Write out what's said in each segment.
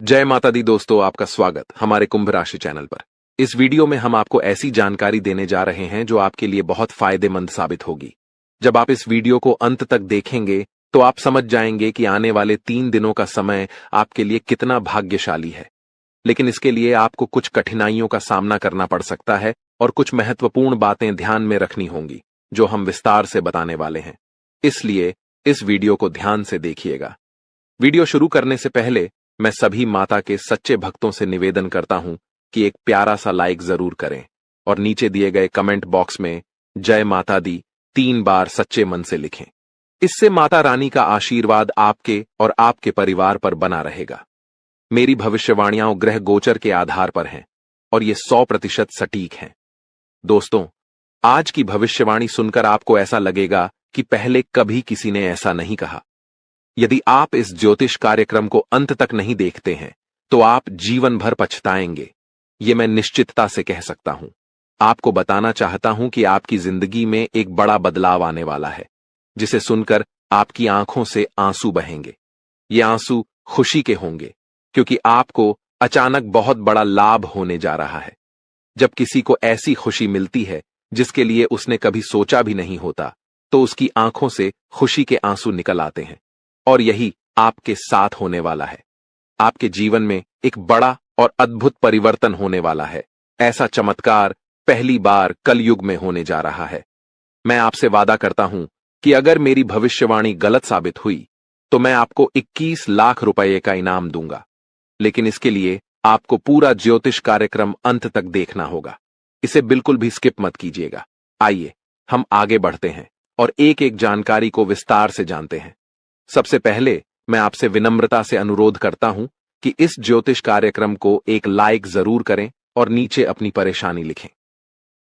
जय माता दी दोस्तों, आपका स्वागत हमारे कुंभ राशि चैनल पर। इस वीडियो में हम आपको ऐसी जानकारी देने जा रहे हैं जो आपके लिए बहुत फायदेमंद साबित होगी। जब आप इस वीडियो को अंत तक देखेंगे तो आप समझ जाएंगे कि आने वाले 3 दिनों का समय आपके लिए कितना भाग्यशाली है। लेकिन इसके लिए आपको कुछ कठिनाइयों का सामना करना पड़ सकता है और कुछ महत्वपूर्ण बातें ध्यान में रखनी होंगी जो हम विस्तार से बताने वाले हैं। इसलिए इस वीडियो को ध्यान से देखिएगा। वीडियो शुरू करने से पहले मैं सभी माता के सच्चे भक्तों से निवेदन करता हूं कि एक प्यारा सा लाइक जरूर करें और नीचे दिए गए कमेंट बॉक्स में जय माता दी 3 बार सच्चे मन से लिखें। इससे माता रानी का आशीर्वाद आपके और आपके परिवार पर बना रहेगा। मेरी भविष्यवाणियां ग्रह गोचर के आधार पर हैं और ये 100% सटीक हैं। दोस्तों, आज की भविष्यवाणी सुनकर आपको ऐसा लगेगा कि पहले कभी किसी ने ऐसा नहीं कहा। यदि आप इस ज्योतिष कार्यक्रम को अंत तक नहीं देखते हैं तो आप जीवन भर पछताएंगे, ये मैं निश्चितता से कह सकता हूं। आपको बताना चाहता हूं कि आपकी जिंदगी में एक बड़ा बदलाव आने वाला है, जिसे सुनकर आपकी आंखों से आंसू बहेंगे। ये आंसू खुशी के होंगे क्योंकि आपको अचानक बहुत बड़ा लाभ होने जा रहा है। जब किसी को ऐसी खुशी मिलती है जिसके लिए उसने कभी सोचा भी नहीं होता, तो उसकी आंखों से खुशी के आंसू निकल आते हैं। और यही आपके साथ होने वाला है। आपके जीवन में एक बड़ा और अद्भुत परिवर्तन होने वाला है। ऐसा चमत्कार पहली बार कलयुग में होने जा रहा है। मैं आपसे वादा करता हूं कि अगर मेरी भविष्यवाणी गलत साबित हुई तो मैं आपको 21 लाख रुपए का इनाम दूंगा। लेकिन इसके लिए आपको पूरा ज्योतिष कार्यक्रम अंत तक देखना होगा। इसे बिल्कुल भी स्किप मत कीजिएगा। आइए हम आगे बढ़ते हैं और एक एक जानकारी को विस्तार से जानते हैं। सबसे पहले मैं आपसे विनम्रता से अनुरोध करता हूं कि इस ज्योतिष कार्यक्रम को एक लाइक जरूर करें और नीचे अपनी परेशानी लिखें।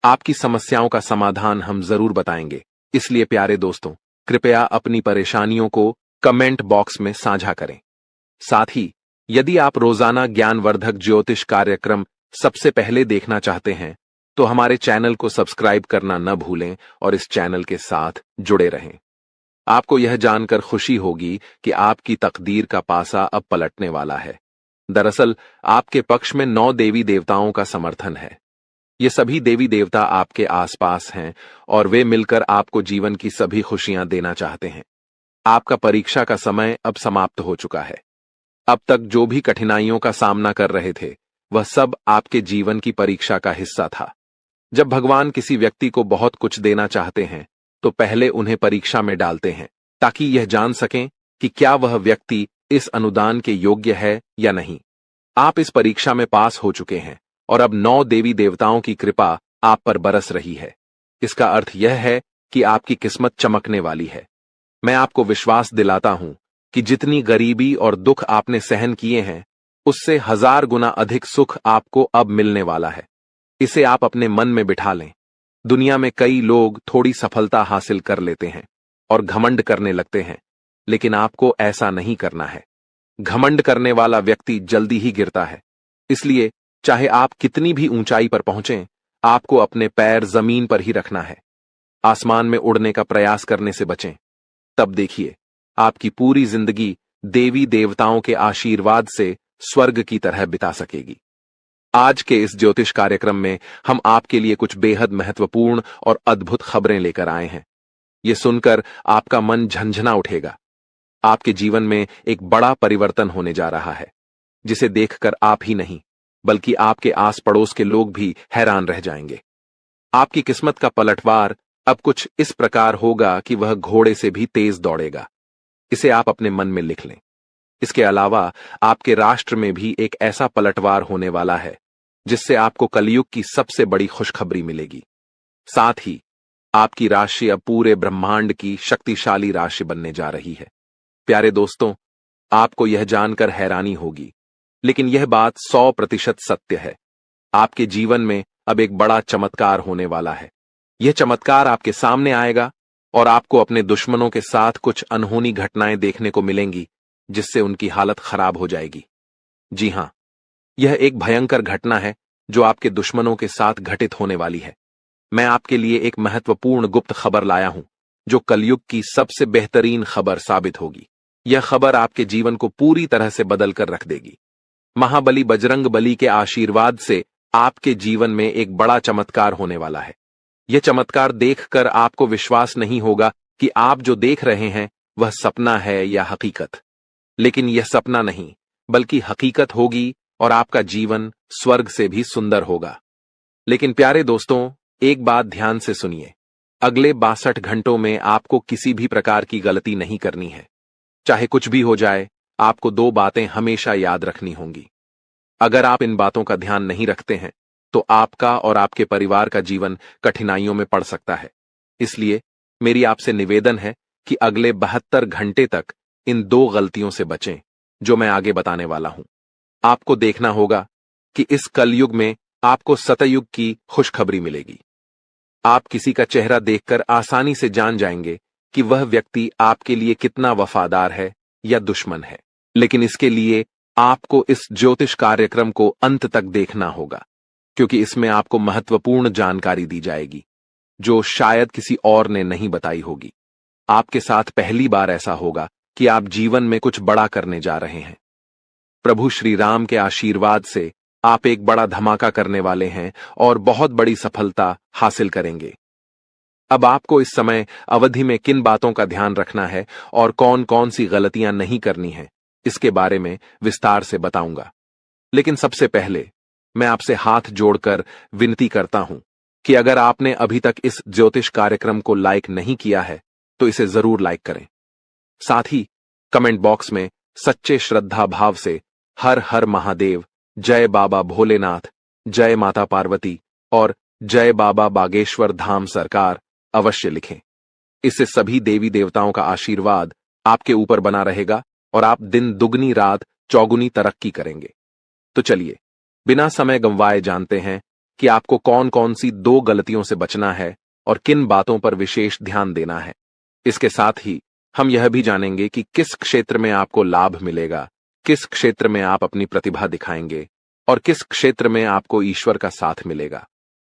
आपकी समस्याओं का समाधान हम जरूर बताएंगे, इसलिए प्यारे दोस्तों, कृपया अपनी परेशानियों को कमेंट बॉक्स में साझा करें। साथ ही यदि आप रोजाना ज्ञानवर्धक ज्योतिष कार्यक्रम सबसे पहले देखना चाहते हैं तो हमारे चैनल को सब्सक्राइब करना न भूलें और इस चैनल के साथ जुड़े रहें। आपको यह जानकर खुशी होगी कि आपकी तकदीर का पासा अब पलटने वाला है। दरअसल आपके पक्ष में 9 देवी देवताओं का समर्थन है। ये सभी देवी देवता आपके आसपास हैं और वे मिलकर आपको जीवन की सभी खुशियां देना चाहते हैं। आपका परीक्षा का समय अब समाप्त हो चुका है। अब तक जो भी कठिनाइयों का सामना कर रहे थे वह सब आपके जीवन की परीक्षा का हिस्सा था। जब भगवान किसी व्यक्ति को बहुत कुछ देना चाहते हैं तो पहले उन्हें परीक्षा में डालते हैं ताकि यह जान सकें कि क्या वह व्यक्ति इस अनुदान के योग्य है या नहीं। आप इस परीक्षा में पास हो चुके हैं और अब 9 देवी देवताओं की कृपा आप पर बरस रही है। इसका अर्थ यह है कि आपकी किस्मत चमकने वाली है। मैं आपको विश्वास दिलाता हूं कि जितनी गरीबी और दुख आपने सहन किए हैं उससे 1000 गुना अधिक सुख आपको अब मिलने वाला है। इसे आप अपने मन में बिठा लें। दुनिया में कई लोग थोड़ी सफलता हासिल कर लेते हैं और घमंड करने लगते हैं, लेकिन आपको ऐसा नहीं करना है। घमंड करने वाला व्यक्ति जल्दी ही गिरता है। इसलिए चाहे आप कितनी भी ऊंचाई पर पहुंचें, आपको अपने पैर जमीन पर ही रखना है। आसमान में उड़ने का प्रयास करने से बचें। तब देखिए आपकी पूरी जिंदगी देवी देवताओं के आशीर्वाद से स्वर्ग की तरह बिता सकेगी। आज के इस ज्योतिष कार्यक्रम में हम आपके लिए कुछ बेहद महत्वपूर्ण और अद्भुत खबरें लेकर आए हैं। ये सुनकर आपका मन झंझना उठेगा। आपके जीवन में एक बड़ा परिवर्तन होने जा रहा है, जिसे देखकर आप ही नहीं बल्कि आपके आस पड़ोस के लोग भी हैरान रह जाएंगे। आपकी किस्मत का पलटवार अब कुछ इस प्रकार होगा कि वह घोड़े से भी तेज दौड़ेगा। इसे आप अपने मन में लिख लें। इसके अलावा आपके राष्ट्र में भी एक ऐसा पलटवार होने वाला है जिससे आपको कलयुग की सबसे बड़ी खुशखबरी मिलेगी। साथ ही आपकी राशि अब पूरे ब्रह्मांड की शक्तिशाली राशि बनने जा रही है। प्यारे दोस्तों, आपको यह जानकर हैरानी होगी, लेकिन यह बात 100% सत्य है। आपके जीवन में अब एक बड़ा चमत्कार होने वाला है। यह चमत्कार आपके सामने आएगा और आपको अपने दुश्मनों के साथ कुछ अनहोनी घटनाएं देखने को मिलेंगी जिससे उनकी हालत खराब हो जाएगी। जी हां, यह एक भयंकर घटना है जो आपके दुश्मनों के साथ घटित होने वाली है। मैं आपके लिए एक महत्वपूर्ण गुप्त खबर लाया हूं जो कलयुग की सबसे बेहतरीन खबर साबित होगी। यह खबर आपके जीवन को पूरी तरह से बदल कर रख देगी। महाबली बजरंग बली के आशीर्वाद से आपके जीवन में एक बड़ा चमत्कार होने वाला है। यह चमत्कार देखकर आपको विश्वास नहीं होगा कि आप जो देख रहे हैं वह सपना है या हकीकत। लेकिन यह सपना नहीं, बल्कि हकीकत होगी और आपका जीवन स्वर्ग से भी सुंदर होगा। लेकिन प्यारे दोस्तों, एक बात ध्यान से सुनिए। अगले 62 घंटों में आपको किसी भी प्रकार की गलती नहीं करनी है। चाहे कुछ भी हो जाए, आपको 2 बातें हमेशा याद रखनी होंगी। अगर आप इन बातों का ध्यान नहीं रखते हैं तो आपका और आपके परिवार का जीवन कठिनाइयों में पड़ सकता है। इसलिए मेरी आपसे निवेदन है कि अगले 72 घंटे तक इन 2 गलतियों से बचें जो मैं आगे बताने वाला हूं। आपको देखना होगा कि इस कलयुग में आपको सतयुग की खुशखबरी मिलेगी। आप किसी का चेहरा देखकर आसानी से जान जाएंगे कि वह व्यक्ति आपके लिए कितना वफादार है या दुश्मन है। लेकिन इसके लिए आपको इस ज्योतिष कार्यक्रम को अंत तक देखना होगा, क्योंकि इसमें आपको महत्वपूर्ण जानकारी दी जाएगी जो शायद किसी और ने नहीं बताई होगी। आपके साथ पहली बार ऐसा होगा कि आप जीवन में कुछ बड़ा करने जा रहे हैं। प्रभु श्री राम के आशीर्वाद से आप एक बड़ा धमाका करने वाले हैं और बहुत बड़ी सफलता हासिल करेंगे। अब आपको इस समय अवधि में किन बातों का ध्यान रखना है और कौन कौन सी गलतियां नहीं करनी है, इसके बारे में विस्तार से बताऊंगा। लेकिन सबसे पहले मैं आपसे हाथ जोड़कर विनती करता हूं कि अगर आपने अभी तक इस ज्योतिष कार्यक्रम को लाइक नहीं किया है तो इसे जरूर लाइक करें। साथ ही कमेंट बॉक्स में सच्चे श्रद्धा भाव से हर हर महादेव, जय बाबा भोलेनाथ, जय माता पार्वती और जय बाबा बागेश्वर धाम सरकार अवश्य लिखें। इससे सभी देवी देवताओं का आशीर्वाद आपके ऊपर बना रहेगा और आप दिन दुगनी रात चौगुनी तरक्की करेंगे। तो चलिए बिना समय गंवाए जानते हैं कि आपको कौन कौन सी 2 गलतियों से बचना है और किन बातों पर विशेष ध्यान देना है। इसके साथ ही हम यह भी जानेंगे कि किस क्षेत्र में आपको लाभ मिलेगा, किस क्षेत्र में आप अपनी प्रतिभा दिखाएंगे और किस क्षेत्र में आपको ईश्वर का साथ मिलेगा।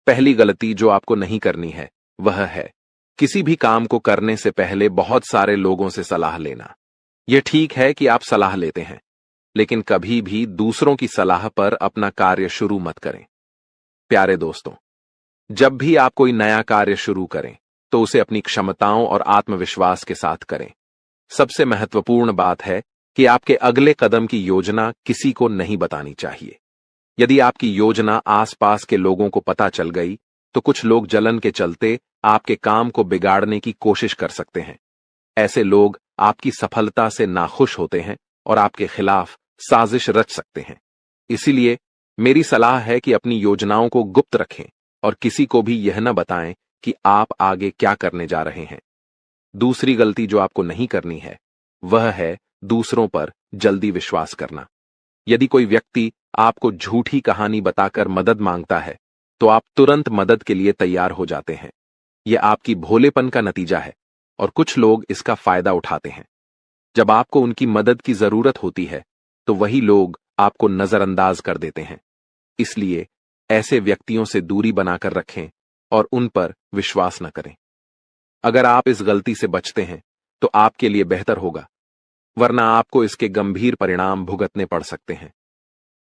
पहली गलती जो आपको नहीं करनी है वह है किसी भी काम को करने से पहले बहुत सारे लोगों से सलाह लेना। यह ठीक है कि आप सलाह लेते हैं, लेकिन कभी भी दूसरों की सलाह पर अपना कार्य शुरू मत करें। प्यारे दोस्तों, जब भी आप कोई नया कार्य शुरू करें तो उसे अपनी क्षमताओं और आत्मविश्वास के साथ करें। सबसे महत्वपूर्ण बात है कि आपके अगले कदम की योजना किसी को नहीं बतानी चाहिए। यदि आपकी योजना आसपास के लोगों को पता चल गई तो कुछ लोग जलन के चलते आपके काम को बिगाड़ने की कोशिश कर सकते हैं। ऐसे लोग आपकी सफलता से नाखुश होते हैं और आपके खिलाफ साजिश रच सकते हैं। इसीलिए मेरी सलाह है कि अपनी योजनाओं को गुप्त रखें और किसी को भी यह न बताएं कि आप आगे क्या करने जा रहे हैं। दूसरी गलती जो आपको नहीं करनी है वह है दूसरों पर जल्दी विश्वास करना। यदि कोई व्यक्ति आपको झूठी कहानी बताकर मदद मांगता है तो आप तुरंत मदद के लिए तैयार हो जाते हैं। यह आपकी भोलेपन का नतीजा है और कुछ लोग इसका फायदा उठाते हैं। जब आपको उनकी मदद की जरूरत होती है तो वही लोग आपको नजरअंदाज कर देते हैं। इसलिए ऐसे व्यक्तियों से दूरी बनाकर रखें और उन पर विश्वास न करें। अगर आप इस गलती से बचते हैं तो आपके लिए बेहतर होगा, वरना आपको इसके गंभीर परिणाम भुगतने पड़ सकते हैं।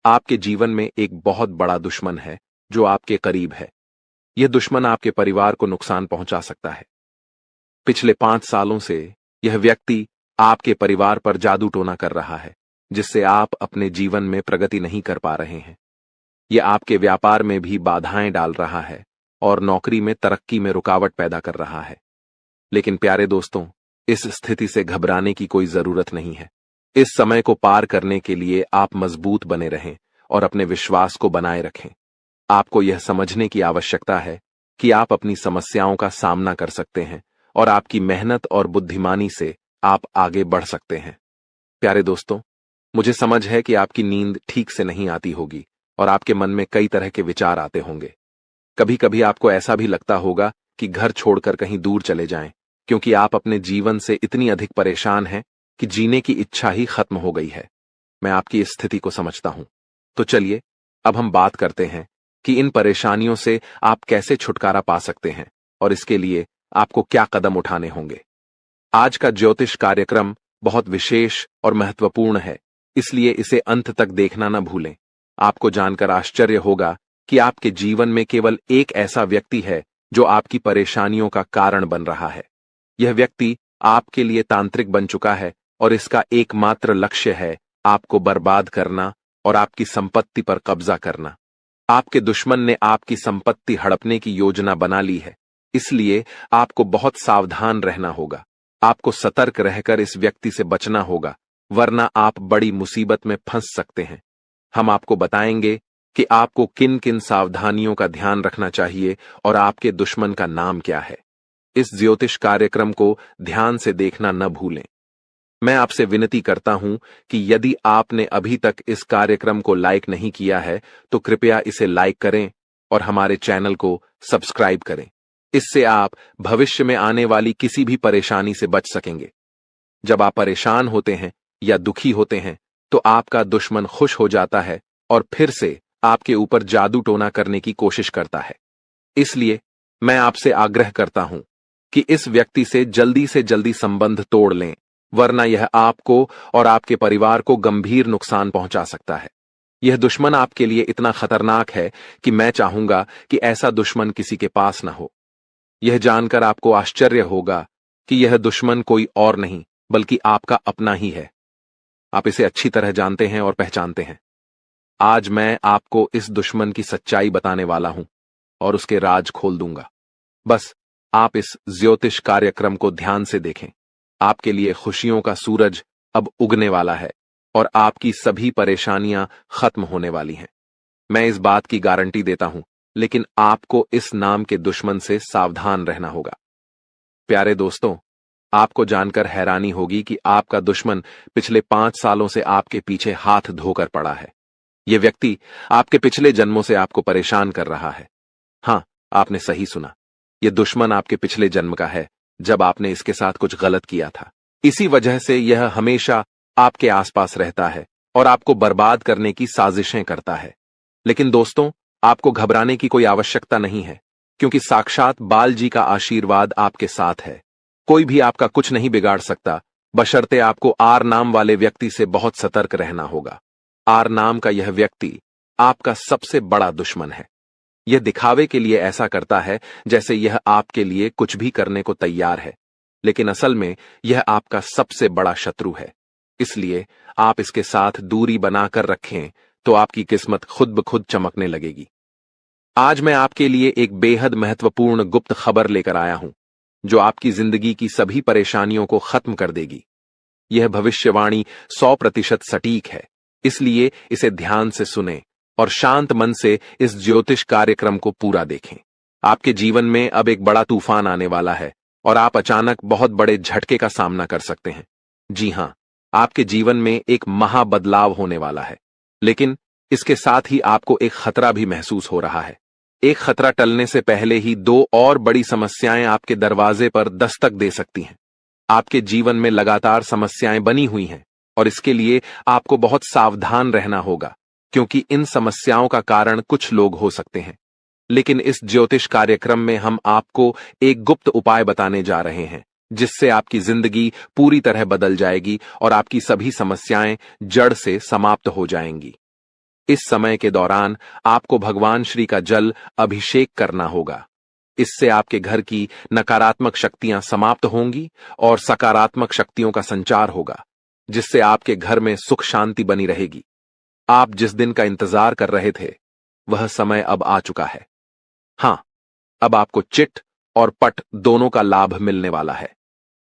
आपके जीवन में एक बहुत बड़ा दुश्मन है जो आपके करीब है। यह दुश्मन आपके परिवार को नुकसान पहुंचा सकता है। पिछले 5 सालों से यह व्यक्ति आपके परिवार पर जादू टोना कर रहा है, जिससे आप अपने जीवन में प्रगति नहीं कर पा रहे हैं। यह आपके व्यापार में भी बाधाएं डाल रहा है और नौकरी में तरक्की में रुकावट पैदा कर रहा है। लेकिन प्यारे दोस्तों, इस स्थिति से घबराने की कोई जरूरत नहीं है। इस समय को पार करने के लिए आप मजबूत बने रहें और अपने विश्वास को बनाए रखें। आपको यह समझने की आवश्यकता है कि आप अपनी समस्याओं का सामना कर सकते हैं और आपकी मेहनत और बुद्धिमानी से आप आगे बढ़ सकते हैं। प्यारे दोस्तों, मुझे समझ है कि आपकी नींद ठीक से नहीं आती होगी और आपके मन में कई तरह के विचार आते होंगे। कभी कभी आपको ऐसा भी लगता होगा कि घर छोड़कर कहीं दूर चले जाएं, क्योंकि आप अपने जीवन से इतनी अधिक परेशान हैं कि जीने की इच्छा ही खत्म हो गई है। मैं आपकी इस स्थिति को समझता हूं। तो चलिए अब हम बात करते हैं कि इन परेशानियों से आप कैसे छुटकारा पा सकते हैं और इसके लिए आपको क्या कदम उठाने होंगे। आज का ज्योतिष कार्यक्रम बहुत विशेष और महत्वपूर्ण है, इसलिए इसे अंत तक देखना न भूलें। आपको जानकर आश्चर्य होगा कि आपके जीवन में केवल एक ऐसा व्यक्ति है जो आपकी परेशानियों का कारण बन रहा है। यह व्यक्ति आपके लिए तांत्रिक बन चुका है और इसका एकमात्र लक्ष्य है आपको बर्बाद करना और आपकी संपत्ति पर कब्जा करना। आपके दुश्मन ने आपकी संपत्ति हड़पने की योजना बना ली है, इसलिए आपको बहुत सावधान रहना होगा। आपको सतर्क रहकर इस व्यक्ति से बचना होगा, वरना आप बड़ी मुसीबत में फंस सकते हैं। हम आपको बताएंगे कि आपको किन किन सावधानियों का ध्यान रखना चाहिए और आपके दुश्मन का नाम क्या है। इस ज्योतिष कार्यक्रम को ध्यान से देखना न भूलें। मैं आपसे विनती करता हूं कि यदि आपने अभी तक इस कार्यक्रम को लाइक नहीं किया है तो कृपया इसे लाइक करें और हमारे चैनल को सब्सक्राइब करें। इससे आप भविष्य में आने वाली किसी भी परेशानी से बच सकेंगे। जब आप परेशान होते हैं या दुखी होते हैं तो आपका दुश्मन खुश हो जाता है और फिर से आपके ऊपर जादू टोना करने की कोशिश करता है। इसलिए मैं आपसे आग्रह करता हूं कि इस व्यक्ति से जल्दी संबंध तोड़ लें, वरना यह आपको और आपके परिवार को गंभीर नुकसान पहुंचा सकता है। यह दुश्मन आपके लिए इतना खतरनाक है कि मैं चाहूंगा कि ऐसा दुश्मन किसी के पास न हो। यह जानकर आपको आश्चर्य होगा कि यह दुश्मन कोई और नहीं बल्कि आपका अपना ही है। आप इसे अच्छी तरह जानते हैं और पहचानते हैं। आज मैं आपको इस दुश्मन की सच्चाई बताने वाला हूं और उसके राज खोल दूंगा। बस आप इस ज्योतिष कार्यक्रम को ध्यान से देखें। आपके लिए खुशियों का सूरज अब उगने वाला है और आपकी सभी परेशानियां खत्म होने वाली हैं। मैं इस बात की गारंटी देता हूं, लेकिन आपको इस नाम के दुश्मन से सावधान रहना होगा। प्यारे दोस्तों, आपको जानकर हैरानी होगी कि आपका दुश्मन पिछले 5 सालों से आपके पीछे हाथ धोकर पड़ा है। यह व्यक्ति आपके पिछले जन्मों से आपको परेशान कर रहा है। हां, आपने सही सुना। यह दुश्मन आपके पिछले जन्म का है, जब आपने इसके साथ कुछ गलत किया था। इसी वजह से यह हमेशा आपके आसपास रहता है और आपको बर्बाद करने की साजिशें करता है। लेकिन दोस्तों, आपको घबराने की कोई आवश्यकता नहीं है, क्योंकि साक्षात बाल जी का आशीर्वाद आपके साथ है। कोई भी आपका कुछ नहीं बिगाड़ सकता, बशर्ते आपको आर नाम वाले व्यक्ति से बहुत सतर्क रहना होगा। आर नाम का यह व्यक्ति आपका सबसे बड़ा दुश्मन है। यह दिखावे के लिए ऐसा करता है जैसे यह आपके लिए कुछ भी करने को तैयार है, लेकिन असल में यह आपका सबसे बड़ा शत्रु है। इसलिए आप इसके साथ दूरी बनाकर रखें तो आपकी किस्मत खुद ब खुद चमकने लगेगी। आज मैं आपके लिए एक बेहद महत्वपूर्ण गुप्त खबर लेकर आया हूं, जो आपकी जिंदगी की सभी परेशानियों को खत्म कर देगी। यह भविष्यवाणी 100% सटीक है, इसलिए इसे ध्यान से सुनें और शांत मन से इस ज्योतिष कार्यक्रम को पूरा देखें। आपके जीवन में अब एक बड़ा तूफान आने वाला है और आप अचानक बहुत बड़े झटके का सामना कर सकते हैं। जी हां, आपके जीवन में एक महाबदलाव होने वाला है, लेकिन इसके साथ ही आपको एक खतरा भी महसूस हो रहा है। एक खतरा टलने से पहले ही 2 और बड़ी समस्याएं आपके दरवाजे पर दस्तक दे सकती हैं। आपके जीवन में लगातार समस्याएं बनी हुई हैं और इसके लिए आपको बहुत सावधान रहना होगा, क्योंकि इन समस्याओं का कारण कुछ लोग हो सकते हैं। लेकिन इस ज्योतिष कार्यक्रम में हम आपको एक गुप्त उपाय बताने जा रहे हैं, जिससे आपकी जिंदगी पूरी तरह बदल जाएगी और आपकी सभी समस्याएं जड़ से समाप्त हो जाएंगी। इस समय के दौरान आपको भगवान श्री का जल अभिषेक करना होगा। इससे आपके घर की नकारात्मक शक्तियां समाप्त होंगी और सकारात्मक शक्तियों का संचार होगा, जिससे आपके घर में सुख शांति बनी रहेगी। आप जिस दिन का इंतजार कर रहे थे, वह समय अब आ चुका है। हां, अब आपको चिट और पट दोनों का लाभ मिलने वाला है।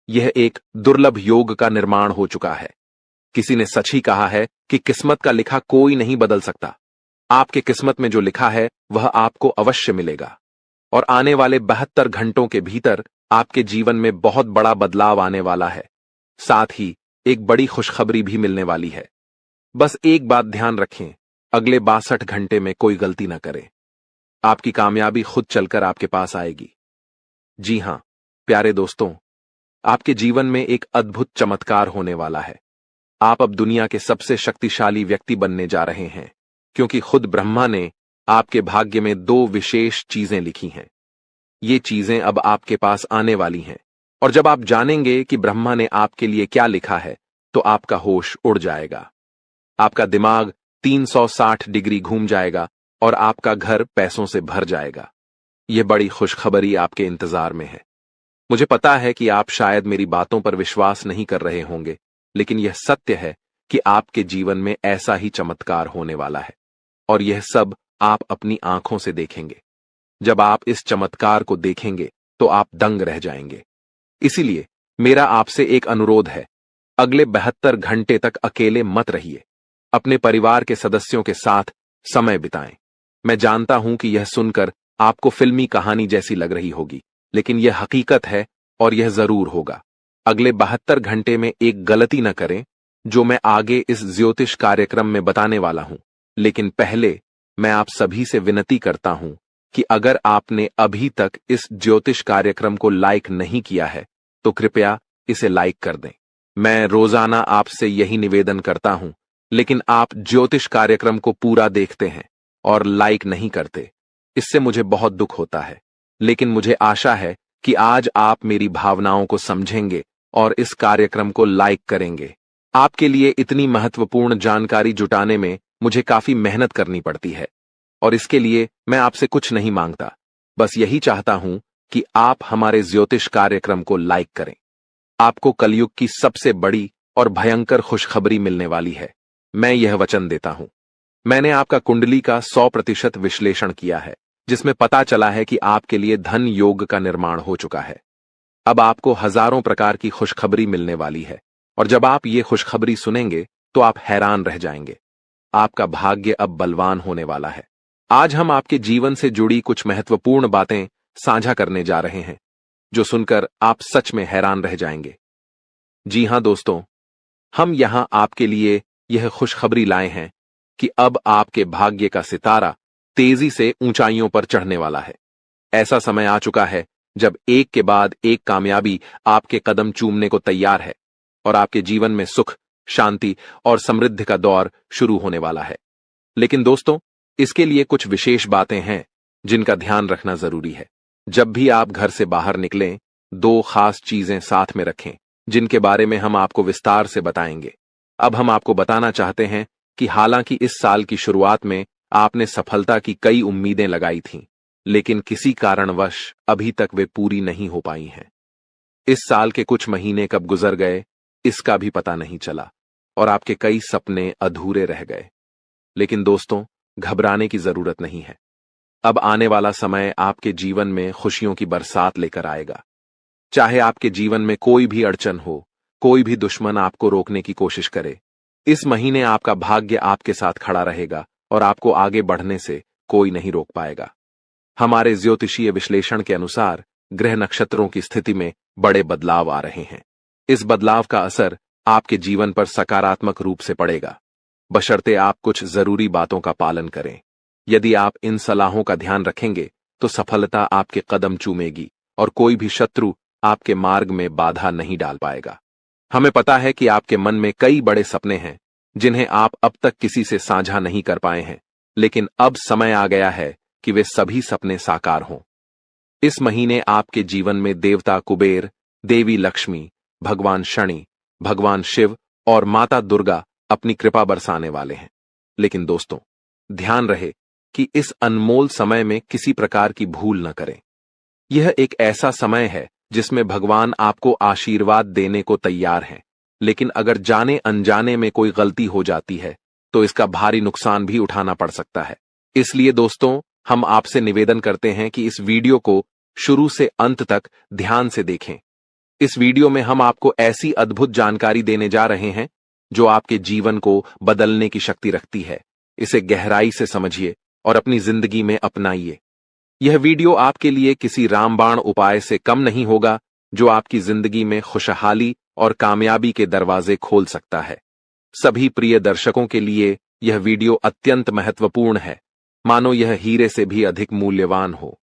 यह एक दुर्लभ योग का निर्माण हो चुका है। किसी ने सच ही कहा है कि किस्मत का लिखा कोई नहीं बदल सकता। आपके किस्मत में जो लिखा है वह आपको अवश्य मिलेगा और आने वाले 72 घंटों के भीतर आपके जीवन में बहुत बड़ा बदलाव आने वाला है। साथ ही एक बड़ी खुशखबरी भी मिलने वाली है। बस एक बात ध्यान रखें, अगले 62 घंटे में कोई गलती न करें। आपकी कामयाबी खुद चलकर आपके पास आएगी। जी हां, प्यारे दोस्तों, आपके जीवन में एक अद्भुत चमत्कार होने वाला है। आप अब दुनिया के सबसे शक्तिशाली व्यक्ति बनने जा रहे हैं, क्योंकि खुद ब्रह्मा ने आपके भाग्य में 2 विशेष चीजें लिखी हैं। ये चीजें अब आपके पास आने वाली हैं और जब आप जानेंगे कि ब्रह्मा ने आपके लिए क्या लिखा है, तो आपका होश उड़ जाएगा। आपका दिमाग 360 डिग्री घूम जाएगा और आपका घर पैसों से भर जाएगा। यह बड़ी खुशखबरी आपके इंतजार में है। मुझे पता है कि आप शायद मेरी बातों पर विश्वास नहीं कर रहे होंगे, लेकिन यह सत्य है कि आपके जीवन में ऐसा ही चमत्कार होने वाला है और यह सब आप अपनी आंखों से देखेंगे। जब आप इस चमत्कार को देखेंगे तो आप दंग रह जाएंगे। इसीलिए मेरा आपसे एक अनुरोध है, अगले 72 घंटे तक अकेले मत रहिए। अपने परिवार के सदस्यों के साथ समय बिताएं। मैं जानता हूं कि यह सुनकर आपको फिल्मी कहानी जैसी लग रही होगी, लेकिन यह हकीकत है और यह जरूर होगा। अगले 72 घंटे में एक गलती न करें जो मैं आगे इस ज्योतिष कार्यक्रम में बताने वाला हूं। लेकिन पहले मैं आप सभी से विनती करता हूं कि अगर आपने अभी तक इस ज्योतिष कार्यक्रम को लाइक नहीं किया है तो कृपया इसे लाइक कर दें। मैं रोजाना आपसे यही निवेदन करता हूं, लेकिन आप ज्योतिष कार्यक्रम को पूरा देखते हैं और लाइक नहीं करते। इससे मुझे बहुत दुख होता है, लेकिन मुझे आशा है कि आज आप मेरी भावनाओं को समझेंगे और इस कार्यक्रम को लाइक करेंगे। आपके लिए इतनी महत्वपूर्ण जानकारी जुटाने में मुझे काफी मेहनत करनी पड़ती है और इसके लिए मैं आपसे कुछ नहीं मांगता, बस यही चाहता हूं कि आप हमारे ज्योतिष कार्यक्रम को लाइक करें। आपको कलयुग की सबसे बड़ी और भयंकर खुशखबरी मिलने वाली है, मैं यह वचन देता हूं। मैंने आपका कुंडली का 100% विश्लेषण किया है, जिसमें पता चला है कि आपके लिए धन योग का निर्माण हो चुका है। अब आपको हजारों प्रकार की खुशखबरी मिलने वाली है और जब आप ये खुशखबरी सुनेंगे तो आप हैरान रह जाएंगे। आपका भाग्य अब बलवान होने वाला है। आज हम आपके जीवन से जुड़ी कुछ महत्वपूर्ण बातें साझा करने जा रहे हैं, जो सुनकर आप सच में हैरान रह जाएंगे। जी हां दोस्तों, हम यहां आपके लिए यह खुशखबरी लाए हैं कि अब आपके भाग्य का सितारा तेजी से ऊंचाइयों पर चढ़ने वाला है। ऐसा समय आ चुका है जब एक के बाद एक कामयाबी आपके कदम चूमने को तैयार है और आपके जीवन में सुख, शांति और समृद्धि का दौर शुरू होने वाला है। लेकिन दोस्तों, इसके लिए कुछ विशेष बातें हैं जिनका ध्यान रखना जरूरी है। जब भी आप घर से बाहर निकलें, 2 खास चीजें साथ में रखें, जिनके बारे में हम आपको विस्तार से बताएंगे। अब हम आपको बताना चाहते हैं कि हालांकि इस साल की शुरुआत में आपने सफलता की कई उम्मीदें लगाई थीं, लेकिन किसी कारणवश अभी तक वे पूरी नहीं हो पाई हैं। इस साल के कुछ महीने कब गुजर गए, इसका भी पता नहीं चला और आपके कई सपने अधूरे रह गए। लेकिन दोस्तों, घबराने की जरूरत नहीं है। अब आने वाला समय आपके जीवन में खुशियों की बरसात लेकर आएगा। चाहे आपके जीवन में कोई भी अड़चन हो, कोई भी दुश्मन आपको रोकने की कोशिश करे, इस महीने आपका भाग्य आपके साथ खड़ा रहेगा और आपको आगे बढ़ने से कोई नहीं रोक पाएगा। हमारे ज्योतिषीय विश्लेषण के अनुसार ग्रह नक्षत्रों की स्थिति में बड़े बदलाव आ रहे हैं। इस बदलाव का असर आपके जीवन पर सकारात्मक रूप से पड़ेगा, बशर्ते आप कुछ जरूरी बातों का पालन करें। यदि आप इन सलाहों का ध्यान रखेंगे तो सफलता आपके कदम चूमेगी और कोई भी शत्रु आपके मार्ग में बाधा नहीं डाल पाएगा। हमें पता है कि आपके मन में कई बड़े सपने हैं जिन्हें आप अब तक किसी से साझा नहीं कर पाए हैं, लेकिन अब समय आ गया है कि वे सभी सपने साकार हों। इस महीने आपके जीवन में देवता कुबेर, देवी लक्ष्मी, भगवान शनि, भगवान शिव और माता दुर्गा अपनी कृपा बरसाने वाले हैं। लेकिन दोस्तों, ध्यान रहे कि इस अनमोल समय में किसी प्रकार की भूल न करें। यह एक ऐसा समय है जिसमें भगवान आपको आशीर्वाद देने को तैयार हैं, लेकिन अगर जाने अनजाने में कोई गलती हो जाती है तो इसका भारी नुकसान भी उठाना पड़ सकता है। इसलिए दोस्तों, हम आपसे निवेदन करते हैं कि इस वीडियो को शुरू से अंत तक ध्यान से देखें। इस वीडियो में हम आपको ऐसी अद्भुत जानकारी देने जा रहे हैं जो आपके जीवन को बदलने की शक्ति रखती है। इसे गहराई से समझिए और अपनी जिंदगी में अपनाइए। यह वीडियो आपके लिए किसी रामबाण उपाय से कम नहीं होगा जो आपकी जिंदगी में खुशहाली और कामयाबी के दरवाजे खोल सकता है। सभी प्रिय दर्शकों के लिए यह वीडियो अत्यंत महत्वपूर्ण है, मानो यह हीरे से भी अधिक मूल्यवान हो।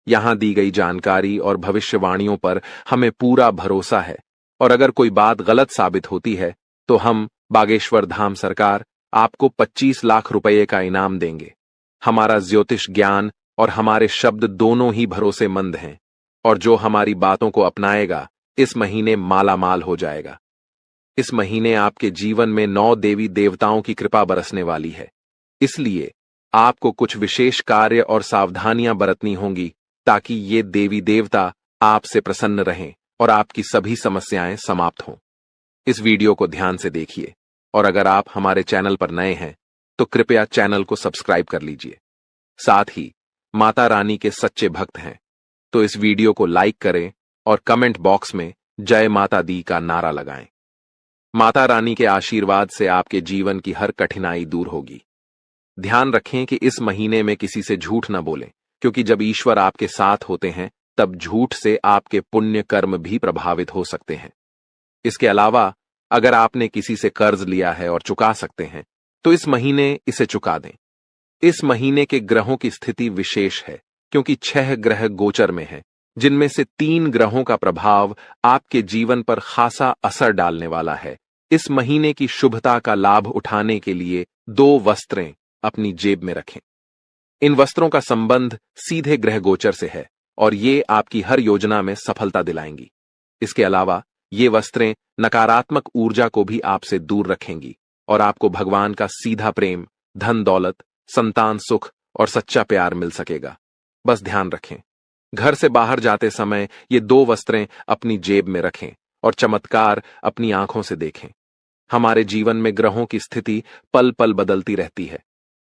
यहां दी गई जानकारी और भविष्यवाणियों पर हमें पूरा भरोसा है और अगर कोई बात गलत साबित होती है तो हम बागेश्वर धाम सरकार आपको 25 लाख रुपए का इनाम देंगे। हमारा ज्योतिष ज्ञान और हमारे शब्द दोनों ही भरोसेमंद हैं और जो हमारी बातों को अपनाएगा इस महीने माला माल हो जाएगा। इस महीने आपके जीवन में 9 देवी देवताओं की कृपा बरसने वाली है। इसलिए आपको कुछ विशेष कार्य और सावधानियां बरतनी होंगी ताकि ये देवी देवता आपसे प्रसन्न रहें और आपकी सभी समस्याएं समाप्त हों। इस वीडियो को ध्यान से देखिए और अगर आप हमारे चैनल पर नए हैं तो कृपया चैनल को सब्सक्राइब कर लीजिए। साथ ही माता रानी के सच्चे भक्त हैं तो इस वीडियो को लाइक करें और कमेंट बॉक्स में जय माता दी का नारा लगाएं। माता रानी के आशीर्वाद से आपके जीवन की हर कठिनाई दूर होगी। ध्यान रखें कि इस महीने में किसी से झूठ न बोलें, क्योंकि जब ईश्वर आपके साथ होते हैं तब झूठ से आपके पुण्य कर्म भी प्रभावित हो सकते हैं। इसके अलावा अगर आपने किसी से कर्ज लिया है और चुका सकते हैं तो इस महीने इसे चुका दें। इस महीने के ग्रहों की स्थिति विशेष है क्योंकि 6 ग्रह गोचर में हैं, जिनमें से 3 ग्रहों का प्रभाव आपके जीवन पर खासा असर डालने वाला है। इस महीने की शुभता का लाभ उठाने के लिए 2 वस्त्रें अपनी जेब में रखें। इन वस्त्रों का संबंध सीधे ग्रह गोचर से है और ये आपकी हर योजना में सफलता दिलाएंगी। इसके अलावा ये वस्त्रें नकारात्मक ऊर्जा को भी आपसे दूर रखेंगी और आपको भगवान का सीधा प्रेम, धन दौलत, संतान सुख और सच्चा प्यार मिल सकेगा। बस ध्यान रखें, घर से बाहर जाते समय ये 2 वस्त्रें अपनी जेब में रखें और चमत्कार अपनी आंखों से देखें। हमारे जीवन में ग्रहों की स्थिति पल पल बदलती रहती है।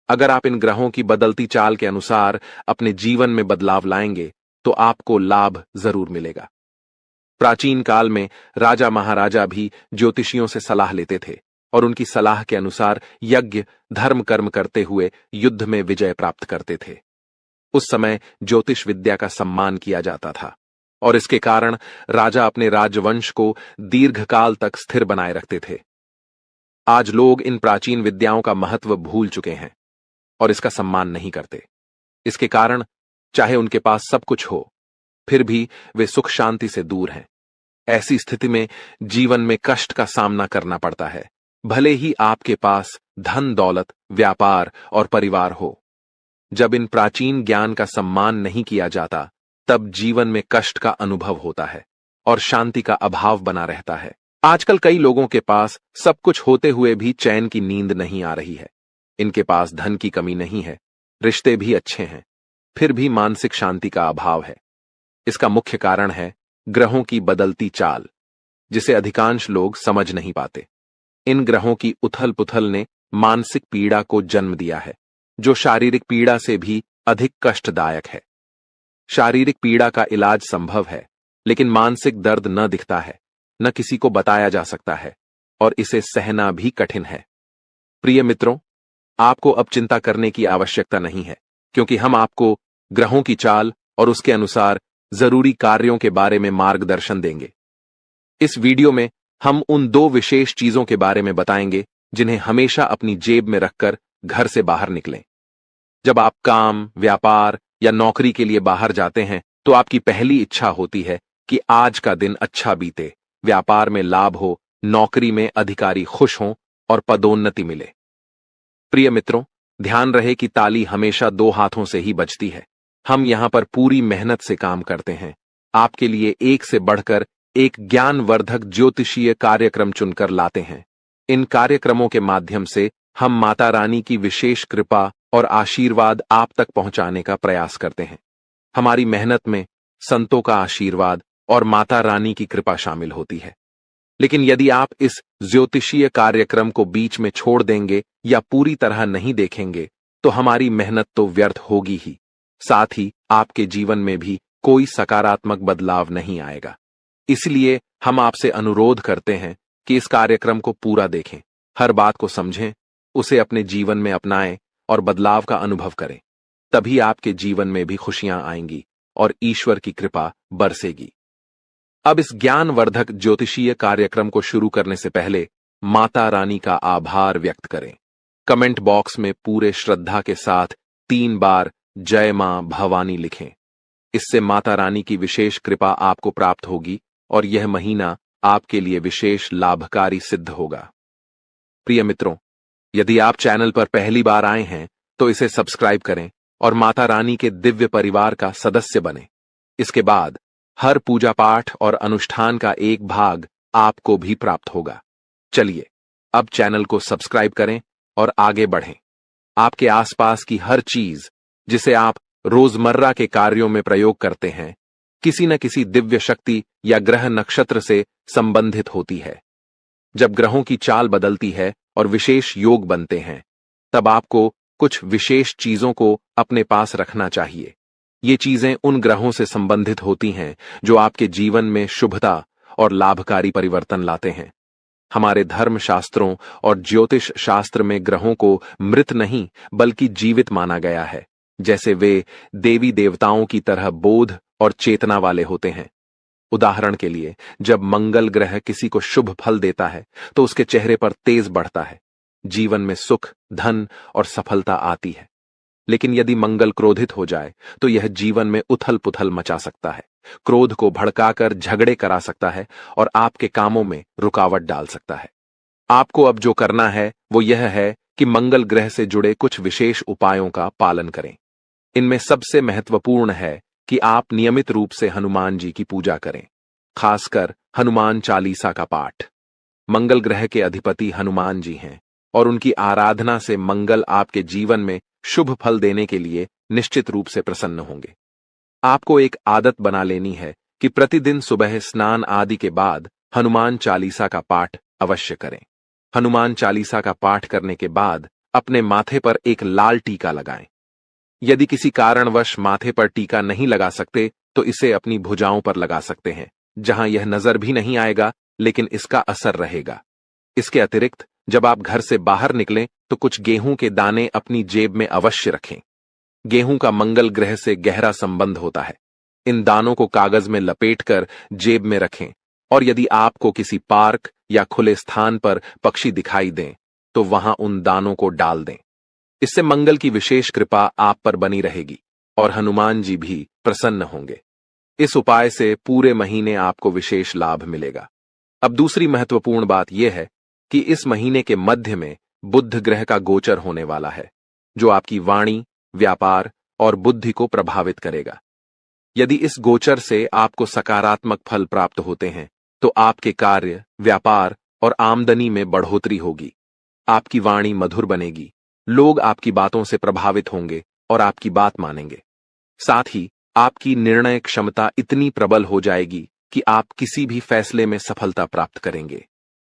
अगर आप इन ग्रहों की बदलती चाल के अनुसार अपने जीवन में बदलाव लाएंगे तो आपको लाभ जरूर मिलेगा। प्राचीन काल में राजा महाराजा भी ज्योतिषियों से सलाह लेते थे और उनकी सलाह के अनुसार यज्ञ, धर्म कर्म करते हुए युद्ध में विजय प्राप्त करते थे। उस समय ज्योतिष विद्या का सम्मान किया जाता था और इसके कारण राजा अपने राजवंश को दीर्घकाल तक स्थिर बनाए रखते थे। आज लोग इन प्राचीन विद्याओं का महत्व भूल चुके हैं और इसका सम्मान नहीं करते। इसके कारण चाहे उनके पास सब कुछ हो, फिर भी वे सुख शांति से दूर हैं। ऐसी स्थिति में जीवन में कष्ट का सामना करना पड़ता है, भले ही आपके पास धन दौलत, व्यापार और परिवार हो। जब इन प्राचीन ज्ञान का सम्मान नहीं किया जाता तब जीवन में कष्ट का अनुभव होता है और शांति का अभाव बना रहता है। आजकल कई लोगों के पास सब कुछ होते हुए भी चैन की नींद नहीं आ रही है। इनके पास धन की कमी नहीं है, रिश्ते भी अच्छे हैं, फिर भी मानसिक शांति का अभाव है। इसका मुख्य कारण है ग्रहों की बदलती चाल, जिसे अधिकांश लोग समझ नहीं पाते। इन ग्रहों की उथल पुथल ने मानसिक पीड़ा को जन्म दिया है, जो शारीरिक पीड़ा से भी अधिक कष्टदायक है। शारीरिक पीड़ा का इलाज संभव है, लेकिन मानसिक दर्द न दिखता है, न किसी को बताया जा सकता है और इसे सहना भी कठिन है। प्रिय मित्रों, आपको अब चिंता करने की आवश्यकता नहीं है, क्योंकि हम आपको ग्रहों की चाल और उसके अनुसार जरूरी कार्यों के बारे में मार्गदर्शन देंगे। इस वीडियो में हम उन 2 विशेष चीजों के बारे में बताएंगे जिन्हें हमेशा अपनी जेब में रखकर घर से बाहर निकलें। जब आप काम, व्यापार या नौकरी के लिए बाहर जाते हैं तो आपकी पहली इच्छा होती है कि आज का दिन अच्छा बीते, व्यापार में लाभ हो, नौकरी में अधिकारी खुश हों और पदोन्नति मिले। प्रिय मित्रों, ध्यान रहे कि ताली हमेशा 2 हाथों से ही बजती है। हम यहां पर पूरी मेहनत से काम करते हैं, आपके लिए एक से बढ़कर एक ज्ञानवर्धक ज्योतिषीय कार्यक्रम चुनकर लाते हैं। इन कार्यक्रमों के माध्यम से हम माता रानी की विशेष कृपा और आशीर्वाद आप तक पहुंचाने का प्रयास करते हैं। हमारी मेहनत में संतों का आशीर्वाद और माता रानी की कृपा शामिल होती है। लेकिन यदि आप इस ज्योतिषीय कार्यक्रम को बीच में छोड़ देंगे या पूरी तरह नहीं देखेंगे तो हमारी मेहनत तो व्यर्थ होगी ही, साथ ही आपके जीवन में भी कोई सकारात्मक बदलाव नहीं आएगा। इसलिए हम आपसे अनुरोध करते हैं कि इस कार्यक्रम को पूरा देखें, हर बात को समझें, उसे अपने जीवन में अपनाएं और बदलाव का अनुभव करें। तभी आपके जीवन में भी खुशियां आएंगी और ईश्वर की कृपा बरसेगी। अब इस ज्ञानवर्धक ज्योतिषीय कार्यक्रम को शुरू करने से पहले माता रानी का आभार व्यक्त करें। कमेंट बॉक्स में पूरे श्रद्धा के साथ 3 बार जय मां भवानी लिखें। इससे माता रानी की विशेष कृपा आपको प्राप्त होगी और यह महीना आपके लिए विशेष लाभकारी सिद्ध होगा। प्रिय मित्रों, यदि आप चैनल पर पहली बार आए हैं तो इसे सब्सक्राइब करें और माता रानी के दिव्य परिवार का सदस्य बनें। इसके बाद हर पूजा पाठ और अनुष्ठान का एक भाग आपको भी प्राप्त होगा। चलिए अब चैनल को सब्सक्राइब करें और आगे बढ़ें। आपके आसपास की हर चीज जिसे आप रोजमर्रा के कार्यों में प्रयोग करते हैं, किसी न किसी दिव्य शक्ति या ग्रह नक्षत्र से संबंधित होती है। जब ग्रहों की चाल बदलती है और विशेष योग बनते हैं, तब आपको कुछ विशेष चीजों को अपने पास रखना चाहिए। ये चीजें उन ग्रहों से संबंधित होती हैं जो आपके जीवन में शुभता और लाभकारी परिवर्तन लाते हैं। हमारे धर्म शास्त्रों और ज्योतिष शास्त्र में ग्रहों को मृत नहीं बल्कि जीवित माना गया है, जैसे वे देवी देवताओं की तरह बोध और चेतना वाले होते हैं। उदाहरण के लिए, जब मंगल ग्रह किसी को शुभ फल देता है तो उसके चेहरे पर तेज बढ़ता है, जीवन में सुख, धन और सफलता आती है। लेकिन यदि मंगल क्रोधित हो जाए तो यह जीवन में उथल पुथल मचा सकता है, क्रोध को भड़काकर झगड़े करा सकता है और आपके कामों में रुकावट डाल सकता है। आपको अब जो करना है वो यह है कि मंगल ग्रह से जुड़े कुछ विशेष उपायों का पालन करें। इनमें सबसे महत्वपूर्ण है कि आप नियमित रूप से हनुमान जी की पूजा करें, खासकर हनुमान चालीसा का पाठ। मंगल ग्रह के अधिपति हनुमान जी हैं और उनकी आराधना से मंगल आपके जीवन में शुभ फल देने के लिए निश्चित रूप से प्रसन्न होंगे। आपको एक आदत बना लेनी है कि प्रतिदिन सुबह स्नान आदि के बाद हनुमान चालीसा का पाठ अवश्य करें। हनुमान चालीसा का पाठ करने के बाद अपने माथे पर एक लाल टीका लगाएं। यदि किसी कारणवश माथे पर टीका नहीं लगा सकते तो इसे अपनी भुजाओं पर लगा सकते हैं, जहां यह नजर भी नहीं आएगा लेकिन इसका असर रहेगा। इसके अतिरिक्त जब आप घर से बाहर निकलें तो कुछ गेहूं के दाने अपनी जेब में अवश्य रखें। गेहूं का मंगल ग्रह से गहरा संबंध होता है। इन दानों को कागज में लपेटकर जेब में रखें और यदि आपको किसी पार्क या खुले स्थान पर पक्षी दिखाई दें तो वहां उन दानों को डाल दें। इससे मंगल की विशेष कृपा आप पर बनी रहेगी और हनुमान जी भी प्रसन्न होंगे। इस उपाय से पूरे महीने आपको विशेष लाभ मिलेगा। अब दूसरी महत्वपूर्ण बात यह है कि इस महीने के मध्य में बुध ग्रह का गोचर होने वाला है, जो आपकी वाणी, व्यापार और बुद्धि को प्रभावित करेगा। यदि इस गोचर से आपको सकारात्मक फल प्राप्त होते हैं तो आपके कार्य, व्यापार और आमदनी में बढ़ोतरी होगी। आपकी वाणी मधुर बनेगी, लोग आपकी बातों से प्रभावित होंगे और आपकी बात मानेंगे। साथ ही आपकी निर्णय क्षमता इतनी प्रबल हो जाएगी कि आप किसी भी फैसले में सफलता प्राप्त करेंगे।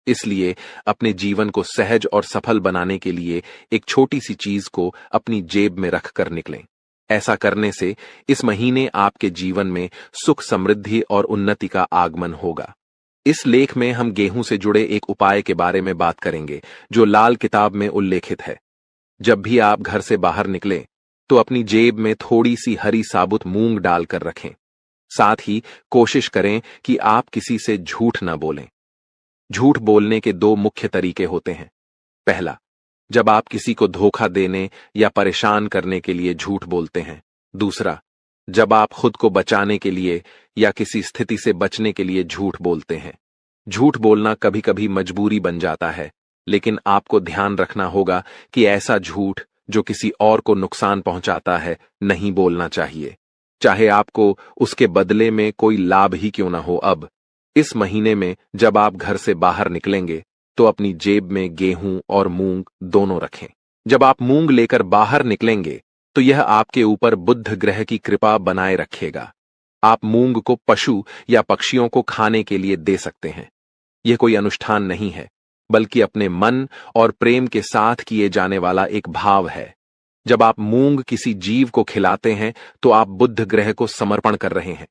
इसलिए अपने जीवन को सहज और सफल बनाने के लिए एक छोटी सी चीज को अपनी जेब में रखकर निकलें। ऐसा करने से इस महीने आपके जीवन में सुख, समृद्धि और उन्नति का आगमन होगा। इस लेख में हम गेहूं से जुड़े एक उपाय के बारे में बात करेंगे जो लाल किताब में उल्लेखित है। जब भी आप घर से बाहर निकलें तो अपनी जेब में थोड़ी सी हरी साबुत मूंग डालकर रखें। साथ ही कोशिश करें कि आप किसी से झूठ न बोलें। झूठ बोलने के दो मुख्य तरीके होते हैं। पहला, जब आप किसी को धोखा देने या परेशान करने के लिए झूठ बोलते हैं। दूसरा, जब आप खुद को बचाने के लिए या किसी स्थिति से बचने के लिए झूठ बोलते हैं। झूठ बोलना कभी कभी मजबूरी बन जाता है, लेकिन आपको ध्यान रखना होगा कि ऐसा झूठ जो किसी और को नुकसान पहुंचाता है नहीं बोलना चाहिए, चाहे आपको उसके बदले में कोई लाभ ही क्यों ना हो। अब इस महीने में जब आप घर से बाहर निकलेंगे तो अपनी जेब में गेहूं और मूंग दोनों रखें। जब आप मूंग लेकर बाहर निकलेंगे तो यह आपके ऊपर बुध ग्रह की कृपा बनाए रखेगा। आप मूंग को पशु या पक्षियों को खाने के लिए दे सकते हैं। यह कोई अनुष्ठान नहीं है, बल्कि अपने मन और प्रेम के साथ किए जाने वाला एक भाव है। जब आप मूंग किसी जीव को खिलाते हैं तो आप बुध ग्रह को समर्पण कर रहे हैं।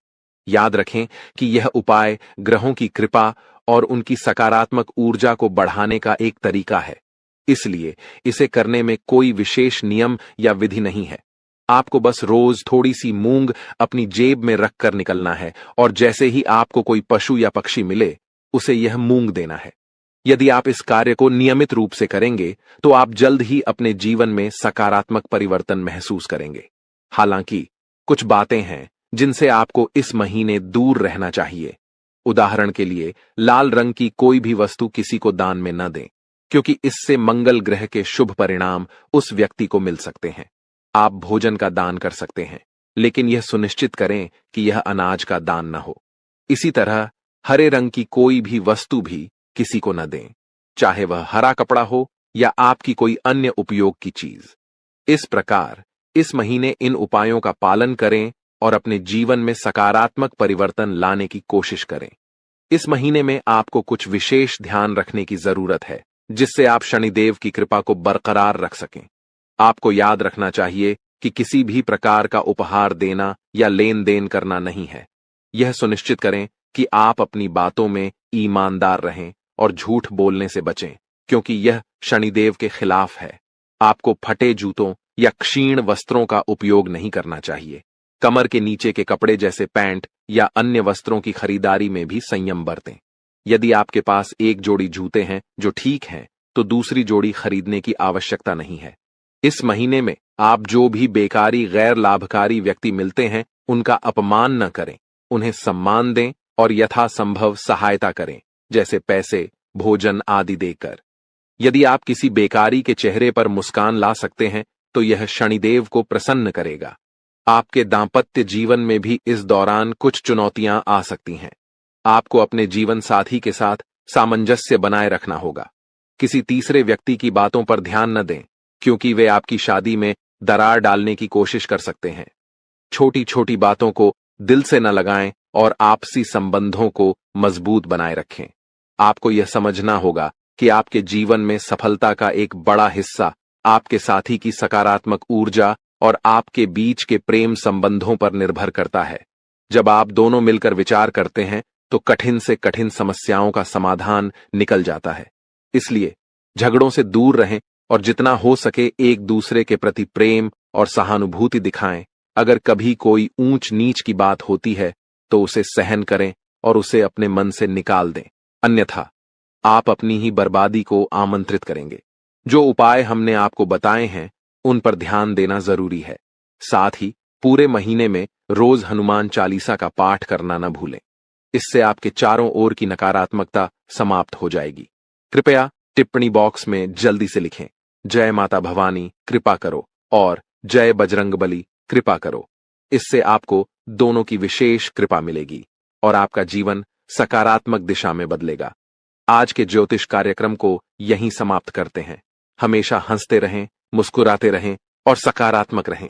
याद रखें कि यह उपाय ग्रहों की कृपा और उनकी सकारात्मक ऊर्जा को बढ़ाने का एक तरीका है, इसलिए इसे करने में कोई विशेष नियम या विधि नहीं है। आपको बस रोज थोड़ी सी मूंग अपनी जेब में रखकर निकलना है और जैसे ही आपको कोई पशु या पक्षी मिले उसे यह मूंग देना है। यदि आप इस कार्य को नियमित रूप से करेंगे तो आप जल्द ही अपने जीवन में सकारात्मक परिवर्तन महसूस करेंगे। हालांकि कुछ बातें हैं जिनसे आपको इस महीने दूर रहना चाहिए। उदाहरण के लिए, लाल रंग की कोई भी वस्तु किसी को दान में न दें, क्योंकि इससे मंगल ग्रह के शुभ परिणाम उस व्यक्ति को मिल सकते हैं। आप भोजन का दान कर सकते हैं, लेकिन यह सुनिश्चित करें कि यह अनाज का दान न हो। इसी तरह हरे रंग की कोई भी वस्तु भी किसी को न दें। चाहे वह हरा कपड़ा हो या आपकी कोई अन्य उपयोग की चीज। इस प्रकार इस महीने इन उपायों का पालन करें और अपने जीवन में सकारात्मक परिवर्तन लाने की कोशिश करें। इस महीने में आपको कुछ विशेष ध्यान रखने की जरूरत है, जिससे आप शनिदेव की कृपा को बरकरार रख सकें। आपको याद रखना चाहिए कि किसी भी प्रकार का उपहार देना या लेन देन करना नहीं है। यह सुनिश्चित करें कि आप अपनी बातों में ईमानदार रहें और झूठ बोलने से बचें, क्योंकि यह शनिदेव के खिलाफ है। आपको फटे जूतों या क्षीण वस्त्रों का उपयोग नहीं करना चाहिए। कमर के नीचे के कपड़े जैसे पैंट या अन्य वस्त्रों की खरीदारी में भी संयम बरतें। यदि आपके पास एक जोड़ी जूते हैं जो ठीक हैं, तो दूसरी जोड़ी खरीदने की आवश्यकता नहीं है। इस महीने में आप जो भी बेकारी गैर लाभकारी व्यक्ति मिलते हैं, उनका अपमान न करें, उन्हें सम्मान दें और यथासंभव सहायता करें, जैसे पैसे, भोजन आदि देकर। यदि आप किसी बेकारी के चेहरे पर मुस्कान ला सकते हैं, तो यह शनिदेव को प्रसन्न करेगा। आपके दांपत्य जीवन में भी इस दौरान कुछ चुनौतियां आ सकती हैं। आपको अपने जीवन साथी के साथ सामंजस्य बनाए रखना होगा। किसी तीसरे व्यक्ति की बातों पर ध्यान न दें, क्योंकि वे आपकी शादी में दरार डालने की कोशिश कर सकते हैं। छोटी छोटी बातों को दिल से न लगाएं और आपसी संबंधों को मजबूत बनाए रखें। आपको यह समझना होगा कि आपके जीवन में सफलता का एक बड़ा हिस्सा आपके साथी की सकारात्मक ऊर्जा और आपके बीच के प्रेम संबंधों पर निर्भर करता है। जब आप दोनों मिलकर विचार करते हैं, तो कठिन से कठिन समस्याओं का समाधान निकल जाता है। इसलिए झगड़ों से दूर रहें और जितना हो सके एक दूसरे के प्रति प्रेम और सहानुभूति दिखाएं। अगर कभी कोई ऊंच नीच की बात होती है, तो उसे सहन करें और उसे अपने मन से निकाल दें, अन्यथा आप अपनी ही बर्बादी को आमंत्रित करेंगे। जो उपाय हमने आपको बताए हैं, उन पर ध्यान देना जरूरी है। साथ ही पूरे महीने में रोज हनुमान चालीसा का पाठ करना न भूलें। इससे आपके चारों ओर की नकारात्मकता समाप्त हो जाएगी। कृपया टिप्पणी बॉक्स में जल्दी से लिखें, जय माता भवानी कृपा करो और जय बजरंगबली कृपा करो। इससे आपको दोनों की विशेष कृपा मिलेगी और आपका जीवन सकारात्मक दिशा में बदलेगा। आज के ज्योतिष कार्यक्रम को यहीं समाप्त करते हैं। हमेशा हंसते रहें, मुस्कुराते रहें और सकारात्मक रहें।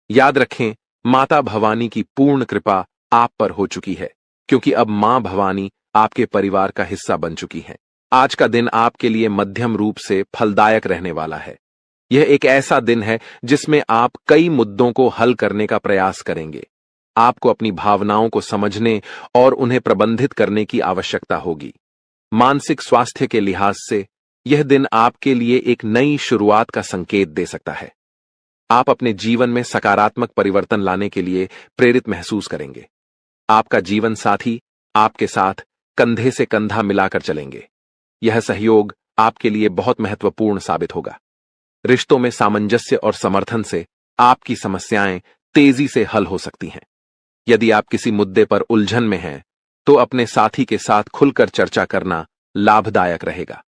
याद रखें, माता भवानी की पूर्ण कृपा आप पर हो चुकी है, क्योंकि अब मां भवानी आपके परिवार का हिस्सा बन चुकी हैं। आज का दिन आपके लिए मध्यम रूप से फलदायक रहने वाला है। यह एक ऐसा दिन है जिसमें आप कई मुद्दों को हल करने का प्रयास करेंगे। आपको अपनी भावनाओं को समझने और उन्हें प्रबंधित करने की आवश्यकता होगी। मानसिक स्वास्थ्य के लिहाज से यह दिन आपके लिए एक नई शुरुआत का संकेत दे सकता है। आप अपने जीवन में सकारात्मक परिवर्तन लाने के लिए प्रेरित महसूस करेंगे। आपका जीवन साथी आपके साथ कंधे से कंधा मिलाकर चलेंगे। यह सहयोग आपके लिए बहुत महत्वपूर्ण साबित होगा। रिश्तों में सामंजस्य और समर्थन से आपकी समस्याएं तेजी से हल हो सकती हैं। यदि आप किसी मुद्दे पर उलझन में हैं, तो अपने साथी के साथ खुलकर चर्चा करना लाभदायक रहेगा।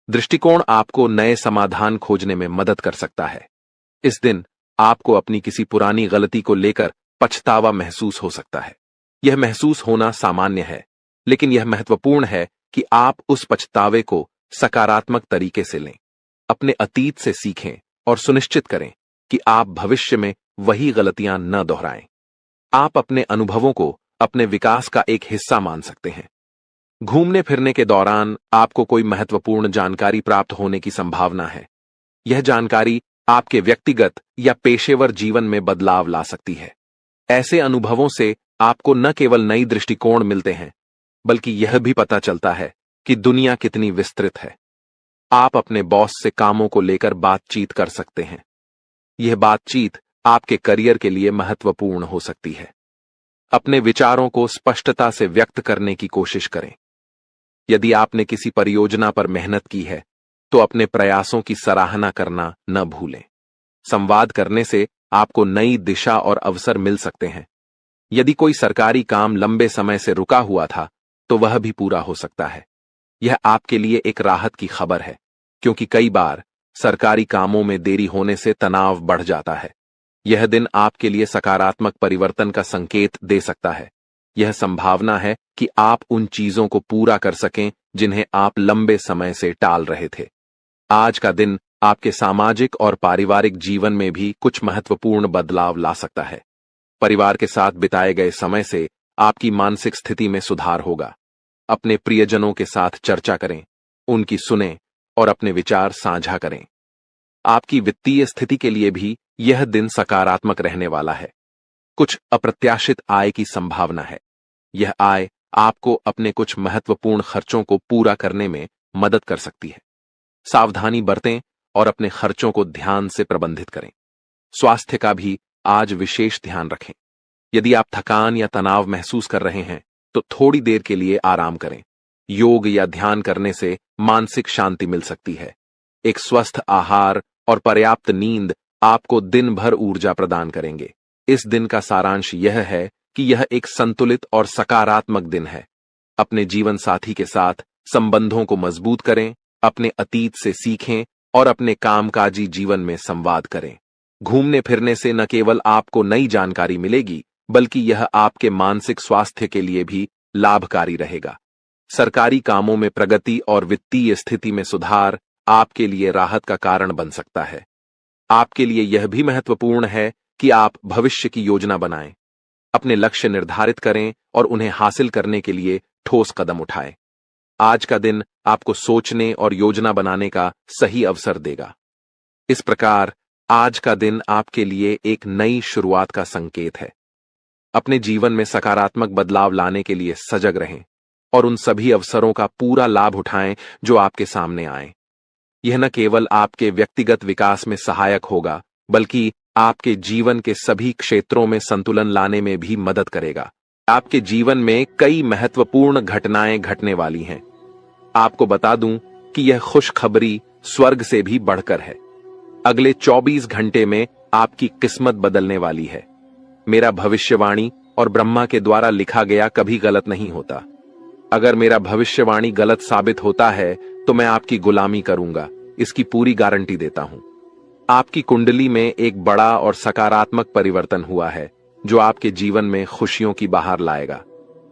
दृष्टिकोण आपको नए समाधान खोजने में मदद कर सकता है। इस दिन आपको अपनी किसी पुरानी गलती को लेकर पछतावा महसूस हो सकता है। यह महसूस होना सामान्य है, लेकिन यह महत्वपूर्ण है कि आप उस पछतावे को सकारात्मक तरीके से लें। अपने अतीत से सीखें और सुनिश्चित करें कि आप भविष्य में वही गलतियां न दोहराएं। आप अपने अनुभवों को अपने विकास का एक हिस्सा मान सकते हैं। घूमने फिरने के दौरान आपको कोई महत्वपूर्ण जानकारी प्राप्त होने की संभावना है। यह जानकारी आपके व्यक्तिगत या पेशेवर जीवन में बदलाव ला सकती है। ऐसे अनुभवों से आपको न केवल नई दृष्टिकोण मिलते हैं, बल्कि यह भी पता चलता है कि दुनिया कितनी विस्तृत है। आप अपने बॉस से कामों को लेकर बातचीत कर सकते हैं। यह बातचीत आपके करियर के लिए महत्वपूर्ण हो सकती है। अपने विचारों को स्पष्टता से व्यक्त करने की कोशिश करें। यदि आपने किसी परियोजना पर मेहनत की है, तो अपने प्रयासों की सराहना करना न भूलें। संवाद करने से आपको नई दिशा और अवसर मिल सकते हैं। यदि कोई सरकारी काम लंबे समय से रुका हुआ था, तो वह भी पूरा हो सकता है। यह आपके लिए एक राहत की खबर है, क्योंकि कई बार सरकारी कामों में देरी होने से तनाव बढ़ जाता है। यह दिन आपके लिए सकारात्मक परिवर्तन का संकेत दे सकता है। यह संभावना है कि आप उन चीजों को पूरा कर सकें जिन्हें आप लंबे समय से टाल रहे थे। आज का दिन आपके सामाजिक और पारिवारिक जीवन में भी कुछ महत्वपूर्ण बदलाव ला सकता है। परिवार के साथ बिताए गए समय से आपकी मानसिक स्थिति में सुधार होगा। अपने प्रियजनों के साथ चर्चा करें, उनकी सुनें और अपने विचार साझा करें। आपकी वित्तीय स्थिति के लिए भी यह दिन सकारात्मक रहने वाला है। कुछ अप्रत्याशित आय की संभावना है। यह आय आपको अपने कुछ महत्वपूर्ण खर्चों को पूरा करने में मदद कर सकती है। सावधानी बरतें और अपने खर्चों को ध्यान से प्रबंधित करें। स्वास्थ्य का भी आज विशेष ध्यान रखें। यदि आप थकान या तनाव महसूस कर रहे हैं तो थोड़ी देर के लिए आराम करें। योग या ध्यान करने से मानसिक शांति मिल सकती है। एक स्वस्थ आहार और पर्याप्त नींद आपको दिन भर ऊर्जा प्रदान करेंगे। इस दिन का सारांश यह है कि यह एक संतुलित और सकारात्मक दिन है। अपने जीवन साथी के साथ संबंधों को मजबूत करें, अपने अतीत से सीखें और अपने कामकाजी जीवन में संवाद करें। घूमने फिरने से न केवल आपको नई जानकारी मिलेगी, बल्कि यह आपके मानसिक स्वास्थ्य के लिए भी लाभकारी रहेगा। सरकारी कामों में प्रगति और वित्तीय स्थिति में सुधार आपके लिए राहत का कारण बन सकता है। आपके लिए यह भी महत्वपूर्ण है कि आप भविष्य की योजना बनाएं, अपने लक्ष्य निर्धारित करें और उन्हें हासिल करने के लिए ठोस कदम उठाएं। आज का दिन आपको सोचने और योजना बनाने का सही अवसर देगा। इस प्रकार आज का दिन आपके लिए एक नई शुरुआत का संकेत है। अपने जीवन में सकारात्मक बदलाव लाने के लिए सजग रहें और उन सभी अवसरों का पूरा लाभ उठाएं जो आपके सामने आए। यह न केवल आपके व्यक्तिगत विकास में सहायक होगा, बल्कि आपके जीवन के सभी क्षेत्रों में संतुलन लाने में भी मदद करेगा। आपके जीवन में कई महत्वपूर्ण घटनाएं घटने वाली हैं। आपको बता दूं कि यह खुशखबरी स्वर्ग से भी बढ़कर है। अगले 24 घंटे में आपकी किस्मत बदलने वाली है। मेरा भविष्यवाणी और ब्रह्मा के द्वारा लिखा गया कभी गलत नहीं होता। अगर मेरा भविष्यवाणी गलत साबित होता है तो मैं आपकी गुलामी करूंगा, इसकी पूरी गारंटी देता हूं। आपकी कुंडली में एक बड़ा और सकारात्मक परिवर्तन हुआ है जो आपके जीवन में खुशियों की बहार लाएगा।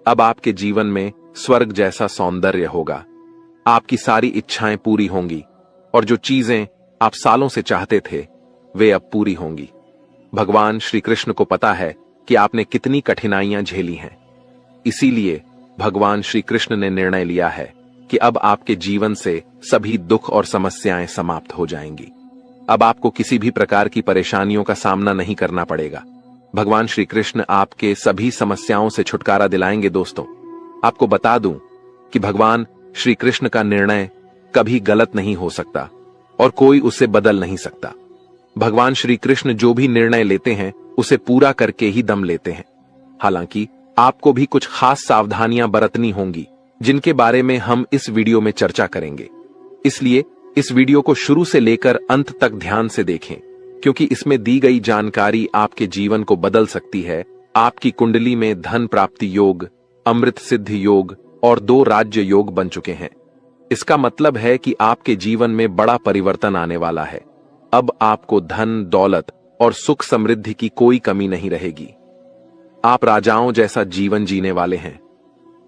अब आपके जीवन में स्वर्ग जैसा सौंदर्य होगा। आपकी सारी इच्छाएं पूरी होंगी और जो चीजें आप सालों से चाहते थे वे अब पूरी होंगी। भगवान श्री कृष्ण को पता है कि आपने कितनी कठिनाइयां झेली हैं। इसीलिए भगवान श्री कृष्ण ने निर्णय लिया है कि अब आपके जीवन से सभी दुख और समस्याएं समाप्त हो जाएंगी। अब आपको किसी भी प्रकार की परेशानियों का सामना नहीं करना पड़ेगा। भगवान श्री कृष्ण आपके सभी समस्याओं से छुटकारा दिलाएंगे। दोस्तों, आपको बता दूं कि भगवान श्री कृष्ण का निर्णय कभी गलत नहीं हो सकता और कोई उसे बदल नहीं सकता। भगवान श्री कृष्ण जो भी निर्णय लेते हैं उसे पूरा करके ही दम लेते हैं। हालांकि आपको भी कुछ खास सावधानियां बरतनी होंगी जिनके बारे में हम इस वीडियो में चर्चा करेंगे। इसलिए इस वीडियो को शुरू से लेकर अंत तक ध्यान से देखें, क्योंकि इसमें दी गई जानकारी आपके जीवन को बदल सकती है। आपकी कुंडली में धन प्राप्ति योग, अमृत सिद्धि योग और 2 राज्य योग बन चुके हैं। इसका मतलब है कि आपके जीवन में बड़ा परिवर्तन आने वाला है। अब आपको धन, दौलत और सुख समृद्धि की कोई कमी नहीं रहेगी। आप राजाओं जैसा जीवन जीने वाले हैं।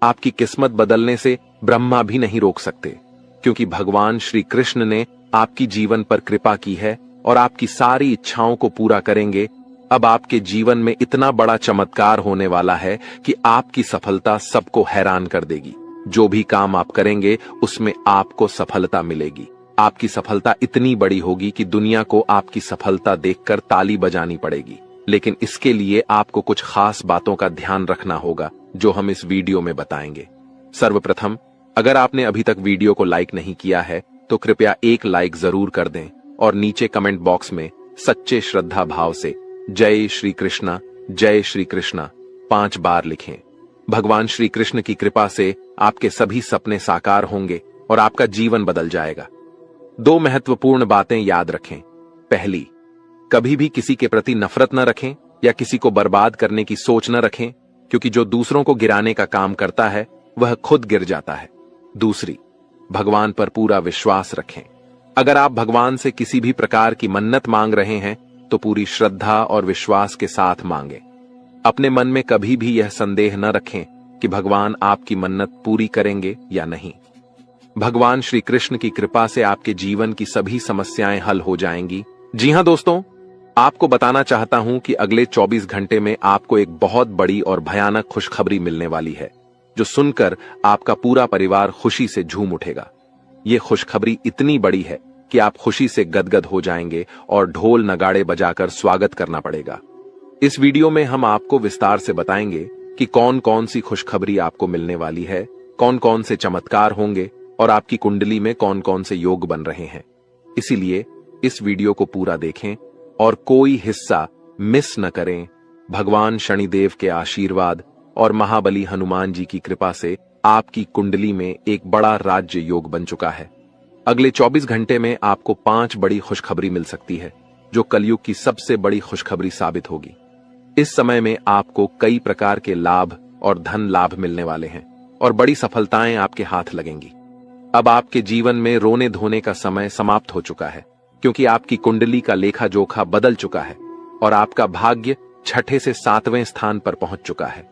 आपकी किस्मत बदलने से ब्रह्मा भी नहीं रोक सकते, क्योंकि भगवान श्री कृष्ण ने आपकी जीवन पर कृपा की है और आपकी सारी इच्छाओं को पूरा करेंगे। अब आपके जीवन में इतना बड़ा चमत्कार होने वाला है कि आपकी सफलता सबको हैरान कर देगी। जो भी काम आप करेंगे उसमें आपको सफलता मिलेगी। आपकी सफलता इतनी बड़ी होगी कि दुनिया को आपकी सफलता देखकर ताली बजानी पड़ेगी। लेकिन इसके लिए आपको कुछ खास बातों का ध्यान रखना होगा जो हम इस वीडियो में बताएंगे। सर्वप्रथम, अगर आपने अभी तक वीडियो को लाइक नहीं किया है तो कृपया एक लाइक जरूर कर दें और नीचे कमेंट बॉक्स में सच्चे श्रद्धा भाव से जय श्री कृष्णा 5 बार लिखें। भगवान श्री कृष्ण की कृपा से आपके सभी सपने साकार होंगे और आपका जीवन बदल जाएगा। 2 महत्वपूर्ण बातें याद रखें। पहली, कभी भी किसी के प्रति नफरत न रखें या किसी को बर्बाद करने की सोच न रखें, क्योंकि जो दूसरों को गिराने का काम करता है वह खुद गिर जाता है। दूसरी, भगवान पर पूरा विश्वास रखें। अगर आप भगवान से किसी भी प्रकार की मन्नत मांग रहे हैं तो पूरी श्रद्धा और विश्वास के साथ मांगें। अपने मन में कभी भी यह संदेह न रखें कि भगवान आपकी मन्नत पूरी करेंगे या नहीं। भगवान श्री कृष्ण की कृपा से आपके जीवन की सभी समस्याएं हल हो जाएंगी। जी हां दोस्तों, आपको बताना चाहता हूं कि अगले 24 घंटे में आपको एक बहुत बड़ी और भयानक खुशखबरी मिलने वाली है, जो सुनकर आपका पूरा परिवार खुशी से झूम उठेगा। ये खुशखबरी इतनी बड़ी है कि आप खुशी से गदगद हो जाएंगे और ढोल नगाड़े बजाकर स्वागत करना पड़ेगा। इस वीडियो में हम आपको विस्तार से बताएंगे कि कौन कौन सी खुशखबरी आपको मिलने वाली है, कौन कौन से चमत्कार होंगे और आपकी कुंडली में कौन कौन से योग बन रहे हैं। इसीलिए इस वीडियो को पूरा देखें और कोई हिस्सा मिस न करें। भगवान शनिदेव के आशीर्वाद और महाबली हनुमान जी की कृपा से आपकी कुंडली में एक बड़ा राज्य योग बन चुका है। अगले 24 घंटे में आपको 5 बड़ी खुशखबरी मिल सकती है, जो कलयुग की सबसे बड़ी खुशखबरी साबित होगी। इस समय में आपको कई प्रकार के लाभ और धन लाभ मिलने वाले हैं और बड़ी सफलताएं आपके हाथ लगेंगी। अब आपके जीवन में रोने धोने का समय समाप्त हो चुका है, क्योंकि आपकी कुंडली का लेखा जोखा बदल चुका है और आपका भाग्य 6ठे से 7वें स्थान पर पहुंच चुका है।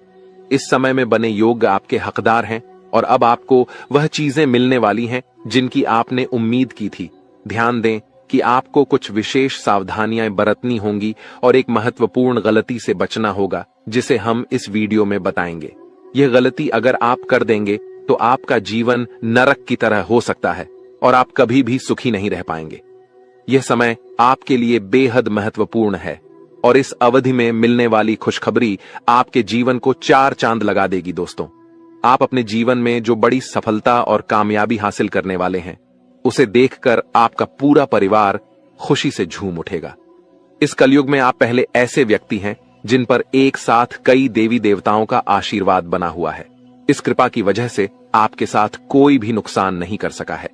इस समय में बने योग आपके हकदार हैं और अब आपको वह चीजें मिलने वाली हैं जिनकी आपने उम्मीद की थी। ध्यान दें कि आपको कुछ विशेष सावधानियां बरतनी होंगी और एक महत्वपूर्ण गलती से बचना होगा, जिसे हम इस वीडियो में बताएंगे। यह गलती अगर आप कर देंगे तो आपका जीवन नरक की तरह हो सकता है और आप कभी भी सुखी नहीं रह पाएंगे। यह समय आपके लिए बेहद महत्वपूर्ण है और इस अवधि में मिलने वाली खुशखबरी आपके जीवन को 4 चांद लगा देगी। दोस्तों, आप अपने जीवन में जो बड़ी सफलता और कामयाबी हासिल करने वाले हैं, उसे देखकर आपका पूरा परिवार खुशी से झूम उठेगा। इस कलयुग में आप पहले ऐसे व्यक्ति हैं जिन पर एक साथ कई देवी देवताओं का आशीर्वाद बना हुआ है। इस कृपा की वजह से आपके साथ कोई भी नुकसान नहीं कर सका है।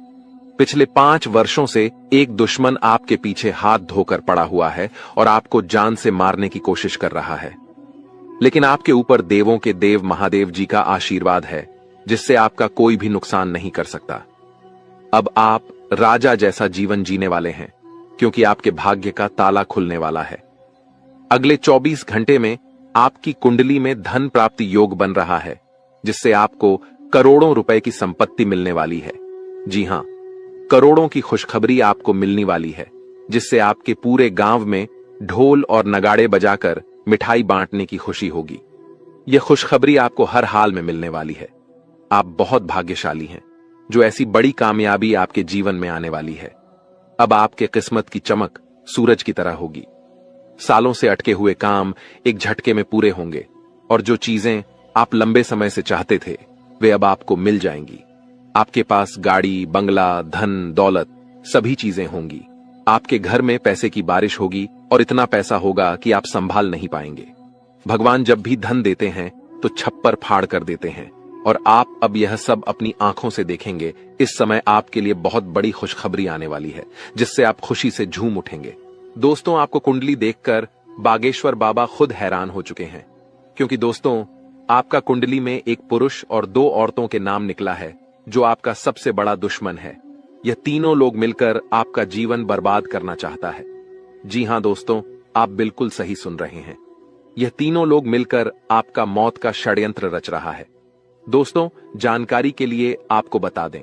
पिछले 5 वर्षों से एक दुश्मन आपके पीछे हाथ धोकर पड़ा हुआ है और आपको जान से मारने की कोशिश कर रहा है, लेकिन आपके ऊपर देवों के देव महादेव जी का आशीर्वाद है, जिससे आपका कोई भी नुकसान नहीं कर सकता। अब आप राजा जैसा जीवन जीने वाले हैं, क्योंकि आपके भाग्य का ताला खुलने वाला है। अगले 24 घंटे में आपकी कुंडली में धन प्राप्ति योग बन रहा है, जिससे आपको करोड़ों रुपए की संपत्ति मिलने वाली है। जी हां, करोड़ों की खुशखबरी आपको मिलने वाली है, जिससे आपके पूरे गांव में ढोल और नगाड़े बजाकर मिठाई बांटने की खुशी होगी। यह खुशखबरी आपको हर हाल में मिलने वाली है। आप बहुत भाग्यशाली हैं, जो ऐसी बड़ी कामयाबी आपके जीवन में आने वाली है। अब आपके किस्मत की चमक सूरज की तरह होगी। सालों से अटके हुए काम एक झटके में पूरे होंगे और जो चीजें आप लंबे समय से चाहते थे, वे अब आपको मिल जाएंगी। आपके पास गाड़ी, बंगला, धन, दौलत सभी चीजें होंगी। आपके घर में पैसे की बारिश होगी और इतना पैसा होगा कि आप संभाल नहीं पाएंगे। भगवान जब भी धन देते हैं तो छप्पर फाड़ कर देते हैं और आप अब यह सब अपनी आंखों से देखेंगे। इस समय आपके लिए बहुत बड़ी खुशखबरी आने वाली है, जिससे आप खुशी से झूम उठेंगे। दोस्तों, आपको कुंडली देखकर बागेश्वर बाबा खुद हैरान हो चुके हैं, क्योंकि दोस्तों, आपका कुंडली में एक पुरुष और 2 औरतों के नाम निकला है, जो आपका सबसे बड़ा दुश्मन है। यह तीनों लोग मिलकर आपका जीवन बर्बाद करना चाहता है। जी हां दोस्तों, आप बिल्कुल सही सुन रहे हैं। यह तीनों लोग मिलकर आपका मौत का षड्यंत्र रच रहा है। दोस्तों, जानकारी के लिए आपको बता दें,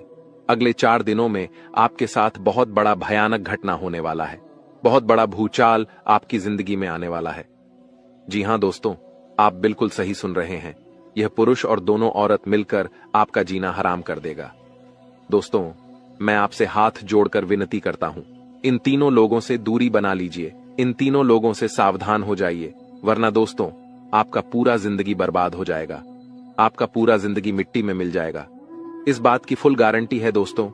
अगले 4 दिनों में आपके साथ बहुत बड़ा भयानक घटना होने वाला है। बहुत बड़ा भूचाल आपकी जिंदगी में आने वाला है। जी हां दोस्तों, आप बिल्कुल सही सुन रहे हैं। यह पुरुष और दोनों औरत मिलकर आपका जीना हराम कर देगा। दोस्तों, मैं आपसे हाथ जोड़कर विनती करता हूं, इन तीनों लोगों से दूरी बना लीजिए। इन तीनों लोगों से सावधान हो जाइए, वरना दोस्तों, आपका पूरा जिंदगी बर्बाद हो जाएगा। आपका पूरा जिंदगी मिट्टी में मिल जाएगा। इस बात की फुल गारंटी है दोस्तों।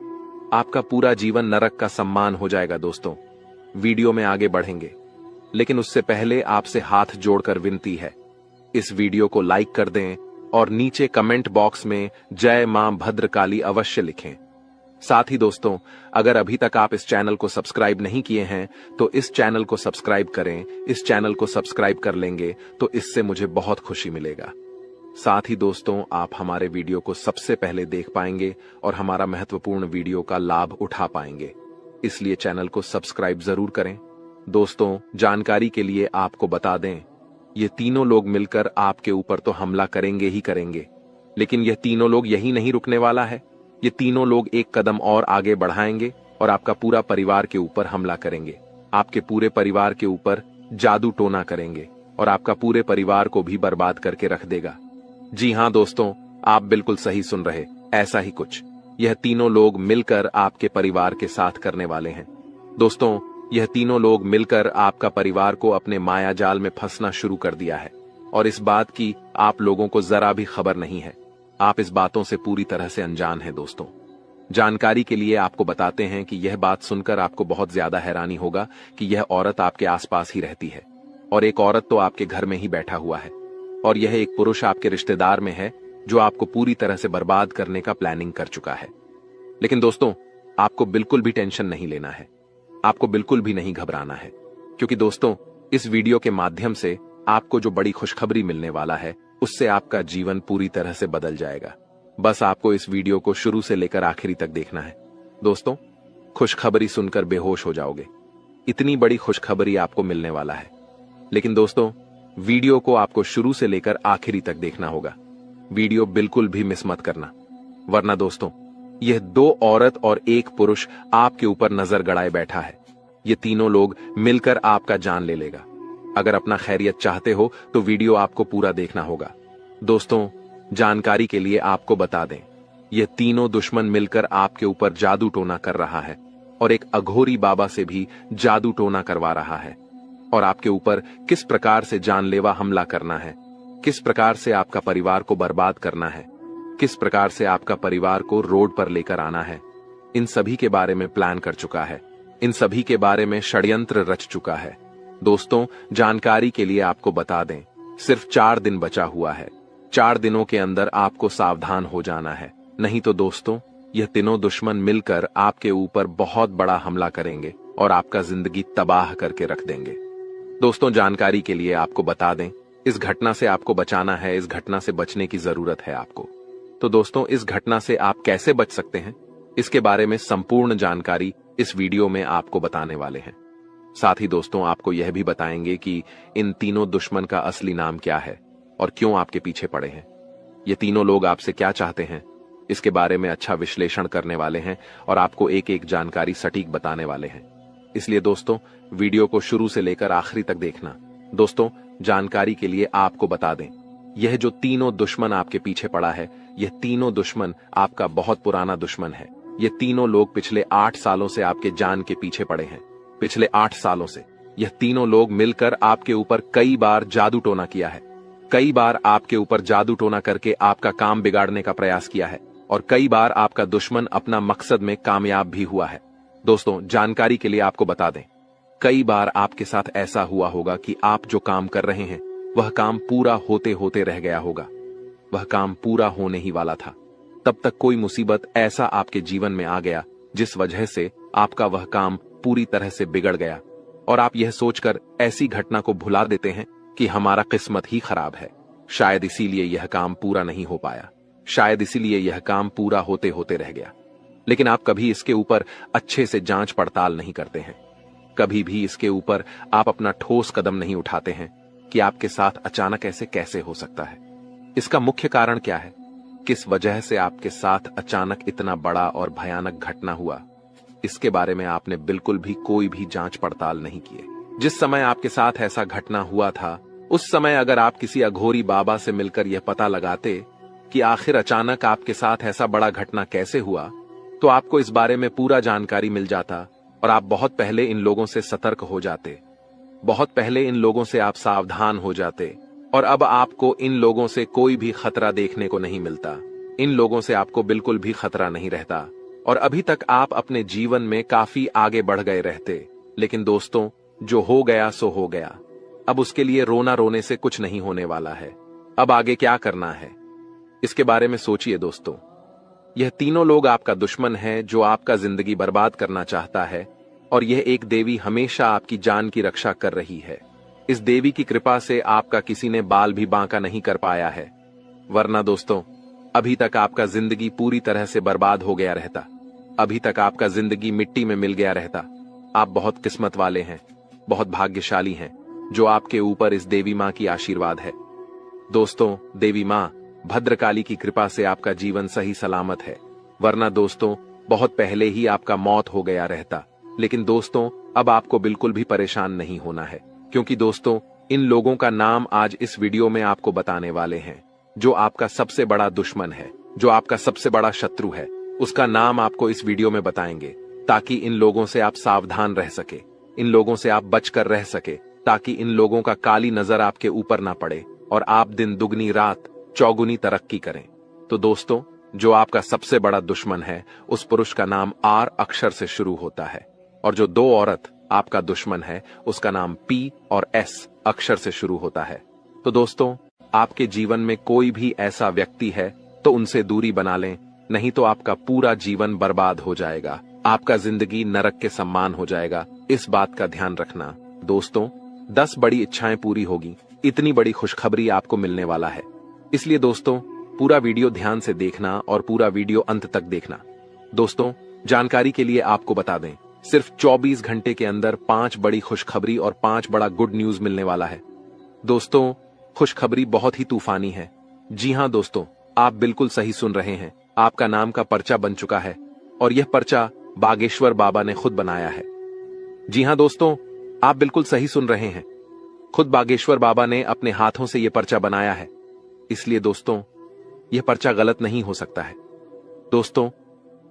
आपका पूरा जीवन नरक का सम्मान हो जाएगा। दोस्तों, वीडियो में आगे बढ़ेंगे, लेकिन उससे पहले आपसे हाथ जोड़कर विनती है, इस वीडियो को लाइक कर दें और नीचे कमेंट बॉक्स में जय मां भद्रकाली अवश्य लिखें। साथ ही दोस्तों, अगर अभी तक आप इस चैनल को सब्सक्राइब नहीं किए हैं तो इस चैनल को सब्सक्राइब करें। इस चैनल को सब्सक्राइब कर लेंगे तो इससे मुझे बहुत खुशी मिलेगा। साथ ही दोस्तों, आप हमारे वीडियो को सबसे पहले देख पाएंगे और हमारा महत्वपूर्ण वीडियो का लाभ उठा पाएंगे। इसलिए चैनल को सब्सक्राइब जरूर करें। दोस्तों, जानकारी के लिए आपको बता दें, ये तीनों लोग मिलकर आपके ऊपर तो हमला करेंगे ही करेंगे, लेकिन यह तीनों लोग यही नहीं रुकने वाला है। ये तीनों लोग एक कदम और आगे बढ़ाएंगे और आपका पूरा परिवार के ऊपर हमला करेंगे। आपके पूरे परिवार के ऊपर जादू टोना करेंगे और आपका पूरे परिवार को भी बर्बाद करके रख देगा। जी हां दोस्तों, आप बिल्कुल सही सुन रहे, ऐसा ही कुछ यह तीनों लोग मिलकर आपके परिवार के साथ करने वाले हैं। दोस्तों, यह तीनों लोग मिलकर आपका परिवार को अपने माया जाल में फंसना शुरू कर दिया है और इस बात की आप लोगों को जरा भी खबर नहीं है। आप इस बातों से पूरी तरह से अनजान हैं। दोस्तों, जानकारी के लिए आपको बताते हैं कि यह बात सुनकर आपको बहुत ज्यादा हैरानी होगा कि यह औरत आपके आसपास ही रहती है और एक औरत तो आपके घर में ही बैठा हुआ है और यह एक पुरुष आपके रिश्तेदार में है जो आपको पूरी तरह से बर्बाद करने का प्लानिंग कर चुका है। लेकिन दोस्तों, आपको बिल्कुल भी टेंशन नहीं लेना है, आपको बिल्कुल भी नहीं घबराना है, क्योंकि दोस्तों, इस वीडियो के माध्यम से आपको जो बड़ी खुशखबरी मिलने वाला है उससे आपका जीवन पूरी तरह से बदल जाएगा। बस आपको इस वीडियो को शुरू से लेकर आखिरी तक देखना है। दोस्तों, खुशखबरी सुनकर बेहोश हो जाओगे, इतनी बड़ी खुशखबरी आपको मिलने वाला है। लेकिन दोस्तों, वीडियो को आपको शुरू से लेकर आखिरी तक देखना होगा। वीडियो बिल्कुल भी मिस मत करना, वरना दोस्तों, यह दो औरत और एक पुरुष आपके ऊपर नजर गड़ाए बैठा है। ये तीनों लोग मिलकर आपका जान ले लेगा। अगर अपना खैरियत चाहते हो तो वीडियो आपको पूरा देखना होगा। दोस्तों, जानकारी के लिए आपको बता दें, ये तीनों दुश्मन मिलकर आपके ऊपर जादू टोना कर रहा है और एक अघोरी बाबा से भी जादू टोना करवा रहा है और आपके ऊपर किस प्रकार से जानलेवा हमला करना है, किस प्रकार से आपका परिवार को बर्बाद करना है, किस प्रकार से आपका परिवार को रोड पर लेकर आना है, इन सभी के बारे में प्लान कर चुका है। इन सभी के बारे में षड्यंत्र रच चुका है। दोस्तों, जानकारी के लिए आपको बता दें, सिर्फ 4 दिन बचा हुआ है। 4 दिनों के अंदर आपको सावधान हो जाना है, नहीं तो दोस्तों, यह तीनों दुश्मन मिलकर आपके ऊपर बहुत बड़ा हमला करेंगे और आपका जिंदगी तबाह करके रख देंगे। दोस्तों, जानकारी के लिए आपको बता दें, इस घटना से आपको बचाना है, इस घटना से बचने की जरूरत है आपको। तो दोस्तों, इस घटना से आप कैसे बच सकते हैं, इसके बारे में संपूर्ण जानकारी इस वीडियो में आपको बताने वाले हैं। साथ ही दोस्तों, आपको यह भी बताएंगे कि इन तीनों दुश्मन का असली नाम क्या है और क्यों आपके पीछे पड़े हैं। ये तीनों लोग आपसे क्या चाहते हैं, इसके बारे में अच्छा विश्लेषण करने वाले हैं और आपको एक एक जानकारी सटीक बताने वाले हैं। इसलिए दोस्तों, वीडियो को शुरू से लेकर आखिरी तक देखना। दोस्तों, जानकारी के लिए आपको बता दें, यह जो तीनों दुश्मन आपके पीछे पड़ा है, यह तीनों दुश्मन आपका बहुत पुराना दुश्मन है। ये तीनों लोग पिछले 8 सालों से आपके जान के पीछे पड़े हैं। पिछले 8 सालों से यह तीनों लोग मिलकर आपके ऊपर कई बार जादू टोना किया है। कई बार आपके ऊपर जादू टोना करके आपका काम बिगाड़ने का प्रयास किया है और कई बार आपका दुश्मन अपना मकसद में कामयाब भी हुआ है। दोस्तों, जानकारी के लिए आपको बता दें, कई बार आपके साथ ऐसा हुआ होगा कि आप जो काम कर रहे हैं वह काम पूरा होते होते रह गया होगा। वह काम पूरा होने ही वाला था, तब तक कोई मुसीबत ऐसा आपके जीवन में आ गया जिस वजह से आपका वह काम पूरी तरह से बिगड़ गया और आप यह सोचकर ऐसी घटना को भुला देते हैं कि हमारा किस्मत ही खराब है, शायद इसीलिए यह काम पूरा नहीं हो पाया, शायद इसीलिए यह काम पूरा होते होते रह गया। लेकिन आप कभी इसके ऊपर अच्छे से जांच पड़ताल नहीं करते हैं, कभी भी इसके ऊपर आप अपना ठोस कदम नहीं उठाते हैं कि आपके साथ अचानक ऐसे कैसे हो सकता है, इसका मुख्य कारण क्या है, किस वजह से आपके साथ अचानक इतना बड़ा और भयानक घटना हुआ, इसके बारे में आपने बिल्कुल भी कोई भी जांच पड़ताल नहीं किए। जिस समय आपके साथ ऐसा घटना हुआ था, उस समय अगर आप किसी अघोरी बाबा से मिलकर यह पता लगाते कि आखिर अचानक आपके साथ ऐसा बड़ा घटना कैसे हुआ, तो आपको इस बारे में पूरा जानकारी मिल जाता और आप बहुत पहले इन लोगों से सतर्क हो जाते, बहुत पहले इन लोगों से आप सावधान हो जाते और अब आपको इन लोगों से कोई भी खतरा देखने को नहीं मिलता। इन लोगों से आपको बिल्कुल भी खतरा नहीं रहता और अभी तक आप अपने जीवन में काफी आगे बढ़ गए रहते। लेकिन दोस्तों, जो हो गया सो हो गया, अब उसके लिए रोना रोने से कुछ नहीं होने वाला है। अब आगे क्या करना है, इसके बारे में सोचिए दोस्तों। यह तीनों लोग आपका दुश्मन है जो आपका जिंदगी बर्बाद करना चाहता है और यह एक देवी हमेशा आपकी जान की रक्षा कर रही है। इस देवी की कृपा से आपका किसी ने बाल भी बांका नहीं कर पाया है, वरना दोस्तों अभी तक आपका जिंदगी पूरी तरह से बर्बाद हो गया रहता, अभी तक आपका जिंदगी मिट्टी में मिल गया रहता। आप बहुत किस्मत वाले हैं, बहुत भाग्यशाली हैं जो आपके ऊपर इस देवी माँ की आशीर्वाद है। दोस्तों, देवी माँ भद्रकाली की कृपा से आपका जीवन सही सलामत है, वरना दोस्तों बहुत पहले ही आपका मौत हो गया रहता। लेकिन दोस्तों अब आपको बिल्कुल भी परेशान नहीं होना है, क्योंकि दोस्तों इन लोगों का नाम आज इस वीडियो में आपको बताने वाले हैं। जो आपका सबसे बड़ा दुश्मन है, जो आपका सबसे बड़ा शत्रु है, उसका नाम आपको इस वीडियो में बताएंगे, ताकि इन लोगों से आप सावधान रह सके, इन लोगों से आप बचकर रह सके, ताकि इन लोगों का काली नजर आपके ऊपर ना पड़े और आप दिन दुगनी रात चौगुनी तरक्की करें। तो दोस्तों जो आपका सबसे बड़ा दुश्मन है, उस पुरुष का नाम आर अक्षर से शुरू होता है, और जो दो औरत आपका दुश्मन है उसका नाम पी और एस अक्षर से शुरू होता है। तो दोस्तों आपके जीवन में कोई भी ऐसा व्यक्ति है तो उनसे दूरी बना लें, नहीं तो आपका पूरा जीवन बर्बाद हो जाएगा, आपका जिंदगी नरक के समान हो जाएगा। इस बात का ध्यान रखना। दोस्तों 10 बड़ी इच्छाएं पूरी होगी, इतनी बड़ी खुशखबरी आपको मिलने वाला है। इसलिए दोस्तों पूरा वीडियो ध्यान से देखना और पूरा वीडियो अंत तक देखना। दोस्तों जानकारी के लिए आपको बता दें, सिर्फ 24 घंटे के अंदर 5 बड़ी खुशखबरी और 5 बड़ा गुड न्यूज मिलने वाला है। दोस्तों खुशखबरी बहुत ही तूफानी है। जी हां दोस्तों, आप बिल्कुल सही सुन रहे हैं, आपका नाम का पर्चा बन चुका है और यह पर्चा बागेश्वर बाबा ने खुद बनाया है। जी हां दोस्तों, आप बिल्कुल सही सुन रहे हैं, खुद बागेश्वर बाबा ने अपने हाथों से यह पर्चा बनाया है। इसलिए दोस्तों यह पर्चा गलत नहीं हो सकता है। दोस्तों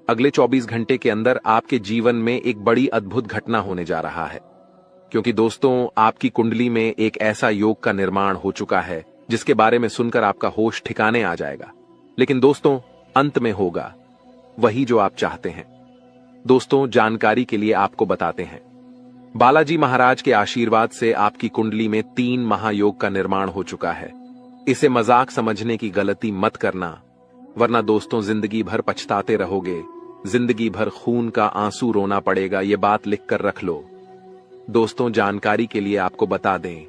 अगले 24 घंटे के अंदर आपके जीवन में एक बड़ी अद्भुत घटना होने जा रहा है, क्योंकि दोस्तों आपकी कुंडली में एक ऐसा योग का निर्माण हो चुका है जिसके बारे में सुनकर आपका होश ठिकाने आ जाएगा। लेकिन दोस्तों अंत में होगा वही जो आप चाहते हैं। दोस्तों जानकारी के लिए आपको बताते हैं, बालाजी महाराज के आशीर्वाद से आपकी कुंडली में 3 महायोग का निर्माण हो चुका है। इसे मजाक समझने की गलती मत करना, वरना दोस्तों जिंदगी भर पछताते रहोगे, जिंदगी भर खून का आंसू रोना पड़ेगा। ये बात लिखकर रख लो। दोस्तों जानकारी के लिए आपको बता दें,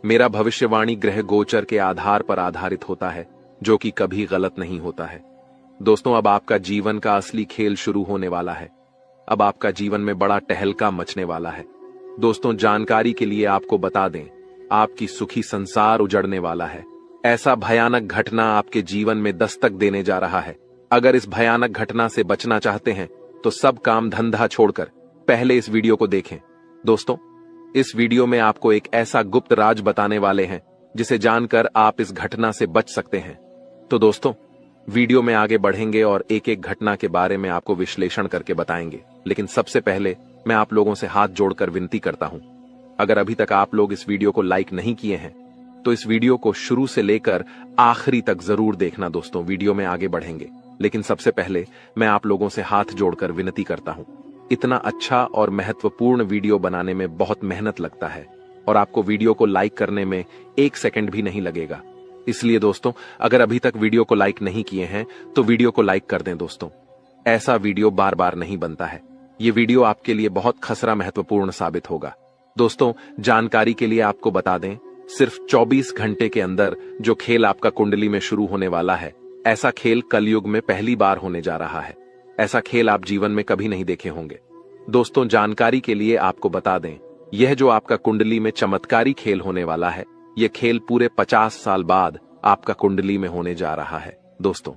मेरा भविष्यवाणी ग्रह गोचर के आधार पर आधारित होता है, जो कि कभी गलत नहीं होता है। दोस्तों अब आपका जीवन का असली खेल शुरू होने वाला है। अब आपका जीवन में बड़ा टहलका मचने वाला है। दोस्तों जानकारी के लिए आपको बता दें, आपकी सुखी संसार उजड़ने वाला है। ऐसा भयानक घटना आपके जीवन में दस्तक देने जा रहा है। अगर इस भयानक घटना से बचना चाहते हैं तो सब काम धंधा छोड़कर पहले इस वीडियो को देखें। दोस्तों इस वीडियो में आपको एक ऐसा गुप्त राज बताने वाले हैं जिसे जानकर आप इस घटना से बच सकते हैं। तो दोस्तों वीडियो में आगे बढ़ेंगे और एक एक घटना के बारे में आपको विश्लेषण करके बताएंगे। लेकिन सबसे पहले मैं आप लोगों से हाथ जोड़कर विनती करता हूं, अगर अभी तक आप लोग इस वीडियो को लाइक नहीं किए हैं तो इस वीडियो को शुरू से लेकर आखिरी तक जरूर देखना। दोस्तों वीडियो में आगे बढ़ेंगे, लेकिन सबसे पहले मैं आप लोगों से हाथ जोड़कर विनती करता हूं। इतना अच्छा और महत्वपूर्ण वीडियो बनाने में बहुत मेहनत लगता है और आपको वीडियो को लाइक करने में 1 सेकंड भी नहीं लगेगा। इसलिए दोस्तों अगर अभी तक वीडियो को लाइक नहीं किए हैं तो वीडियो को लाइक कर दें। दोस्तों ऐसा वीडियो बार बार नहीं बनता है। ये वीडियो आपके लिए बहुत खसरा महत्वपूर्ण साबित होगा। दोस्तों जानकारी के लिए आपको बता दें, सिर्फ 24 घंटे के अंदर जो खेल आपका कुंडली में शुरू होने वाला है, ऐसा खेल कलयुग में पहली बार होने जा रहा है। ऐसा खेल आप जीवन में कभी नहीं देखे होंगे। दोस्तों जानकारी के लिए आपको बता दें, यह जो आपका कुंडली में चमत्कारी खेल होने वाला है, यह खेल पूरे 50 साल बाद आपका कुंडली में होने जा रहा है। दोस्तों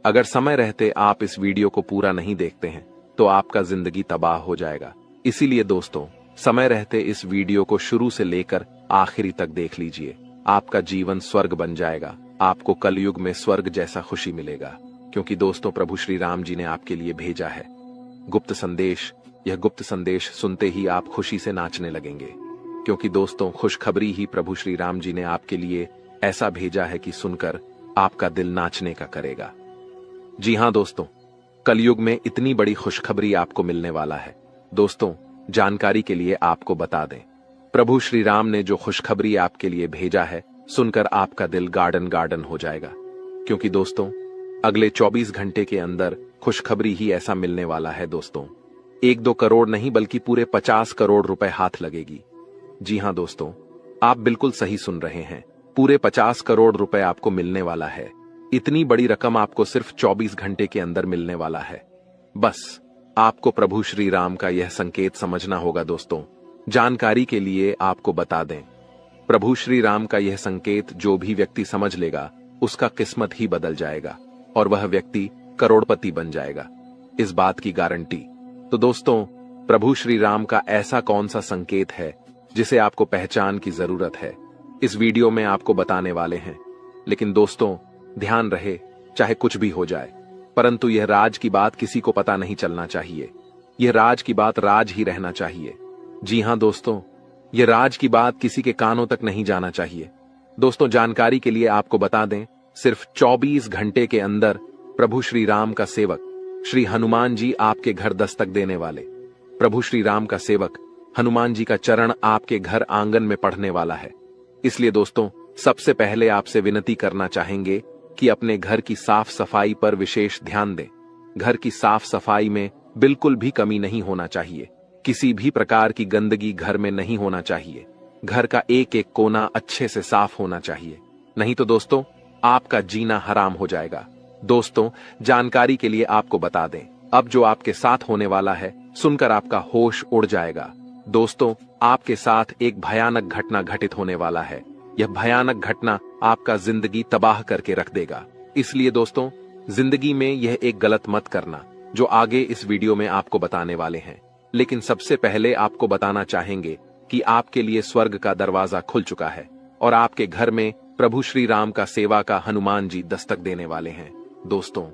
अगर समय रहते आप इस वीडियो को पूरा नहीं देखते हैं तो आपका जिंदगी तबाह हो जाएगा। इसीलिए दोस्तों समय रहते इस वीडियो को शुरू से लेकर आखिरी तक देख लीजिए। आपका जीवन स्वर्ग बन जाएगा। आपको कलयुग में स्वर्ग जैसा खुशी मिलेगा, क्योंकि दोस्तों प्रभु श्री राम जी ने आपके लिए भेजा है गुप्त संदेश। यह गुप्त संदेश सुनते ही आप खुशी से नाचने लगेंगे, क्योंकि दोस्तों खुशखबरी ही प्रभु श्री राम जी ने आपके लिए ऐसा भेजा है कि सुनकर आपका दिल नाचने का करेगा। जी हां दोस्तों, कलयुग में इतनी बड़ी खुशखबरी आपको मिलने वाला है। दोस्तों जानकारी के लिए आपको बता दें, प्रभु श्री राम ने जो खुशखबरी आपके लिए भेजा है, सुनकर आपका दिल गार्डन गार्डन हो जाएगा, क्योंकि दोस्तों अगले 24 घंटे के अंदर खुशखबरी ही ऐसा मिलने वाला है। दोस्तों 1-2 करोड़ नहीं बल्कि पूरे 50 करोड़ रुपए हाथ लगेगी। जी हां दोस्तों, आप बिल्कुल सही सुन रहे हैं, पूरे 50 करोड़ रुपए आपको मिलने वाला है। इतनी बड़ी रकम आपको सिर्फ 24 घंटे के अंदर मिलने वाला है। बस आपको प्रभु श्री राम का यह संकेत समझना होगा। दोस्तों जानकारी के लिए आपको बता दें, प्रभु श्री राम का यह संकेत जो भी व्यक्ति समझ लेगा उसका किस्मत ही बदल जाएगा और वह व्यक्ति करोड़पति बन जाएगा, इस बात की गारंटी। तो दोस्तों, प्रभु श्री राम का ऐसा कौन सा संकेत है जिसे आपको पहचान की जरूरत है, इस वीडियो में आपको बताने वाले हैं। लेकिन दोस्तों, ध्यान रहे, चाहे कुछ भी हो जाए, परंतु यह राज की बात किसी को पता नहीं चलना चाहिए। यह राज की बात राज ही रहना चाहिए। जी हां दोस्तों, यह राज की बात किसी के कानों तक नहीं जाना चाहिए। दोस्तों, जानकारी के लिए आपको बता दें, सिर्फ 24 घंटे के अंदर प्रभु श्री राम का सेवक श्री हनुमान जी आपके घर दस्तक देने वाले। प्रभु श्री राम का सेवक हनुमान जी का चरण आपके घर आंगन में पढ़ने वाला है। इसलिए दोस्तों, सबसे पहले आपसे विनती करना चाहेंगे कि अपने घर की साफ सफाई पर विशेष ध्यान दें। घर की साफ सफाई में बिल्कुल भी कमी नहीं होना चाहिए। किसी भी प्रकार की गंदगी घर में नहीं होना चाहिए। घर का एक एक कोना अच्छे से साफ होना चाहिए, नहीं तो दोस्तों आपका जीना हराम हो जाएगा। दोस्तों, जानकारी के लिए आपको बता दें, अब जो आपके साथ होने वाला है सुनकर आपका होश उड़ जाएगा। दोस्तों, आपके साथ एक भयानक घटना घटित होने वाला है। यह भयानक घटना आपका जिंदगी तबाह करके रख देगा। इसलिए दोस्तों, जिंदगी में यह एक गलत मत करना जो आगे इस वीडियो में आपको बताने वाले हैं। लेकिन सबसे पहले आपको बताना चाहेंगे कि आपके लिए स्वर्ग का दरवाजा खुल चुका है और आपके घर में प्रभु श्री राम का सेवा का हनुमान जी दस्तक देने वाले हैं। दोस्तों,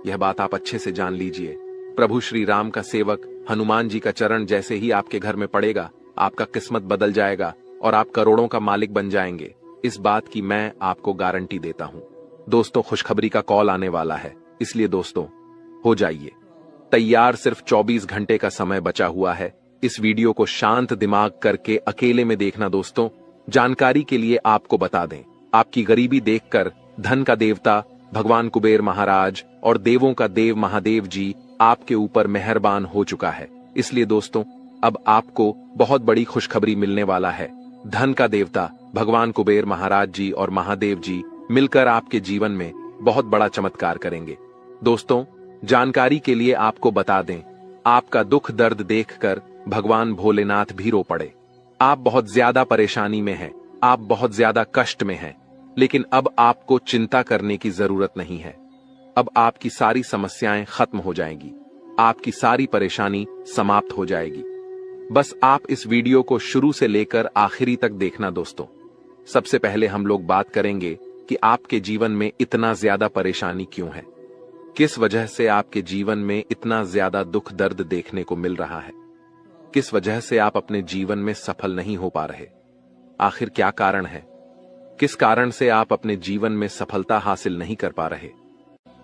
यह बात आप अच्छे से जान लीजिए, प्रभु श्री राम का सेवक हनुमान जी का चरण जैसे ही आपके घर में पड़ेगा, आपका किस्मत बदल जाएगा और आप करोड़ों का मालिक बन जाएंगे। इस बात की मैं आपको गारंटी देता हूं। दोस्तों, खुशखबरी का कॉल आने वाला है, इसलिए दोस्तों हो जाइए तैयार। सिर्फ 24 घंटे का समय बचा हुआ है। इस वीडियो को शांत दिमाग करके अकेले में देखना। दोस्तों, जानकारी के लिए आपको बता दें, आपकी गरीबी देखकर धन का देवता भगवान कुबेर महाराज और देवों का देव महादेव जी आपके ऊपर मेहरबान हो चुका है। इसलिए दोस्तों, अब आपको बहुत बड़ी खुशखबरी मिलने वाला है। धन का देवता भगवान कुबेर महाराज जी और महादेव जी मिलकर आपके जीवन में बहुत बड़ा चमत्कार करेंगे। दोस्तों, जानकारी के लिए आपको बता दें, आपका दुख दर्द देखकर भगवान भोलेनाथ भी रो पड़े। आप बहुत ज्यादा परेशानी में हैं, आप बहुत ज्यादा कष्ट में हैं, लेकिन अब आपको चिंता करने की जरूरत नहीं है। अब आपकी सारी समस्याएं खत्म हो जाएंगी, आपकी सारी परेशानी समाप्त हो जाएगी। बस आप इस वीडियो को शुरू से लेकर आखिरी तक देखना। दोस्तों, सबसे पहले हम लोग बात करेंगे कि आपके जीवन में इतना ज्यादा परेशानी क्यों है, किस वजह से आपके जीवन में इतना ज्यादा दुख दर्द देखने को मिल रहा है, किस वजह से आप अपने जीवन में सफल नहीं हो पा रहे, आखिर क्या कारण है, किस कारण से आप अपने जीवन में सफलता हासिल नहीं कर पा रहे,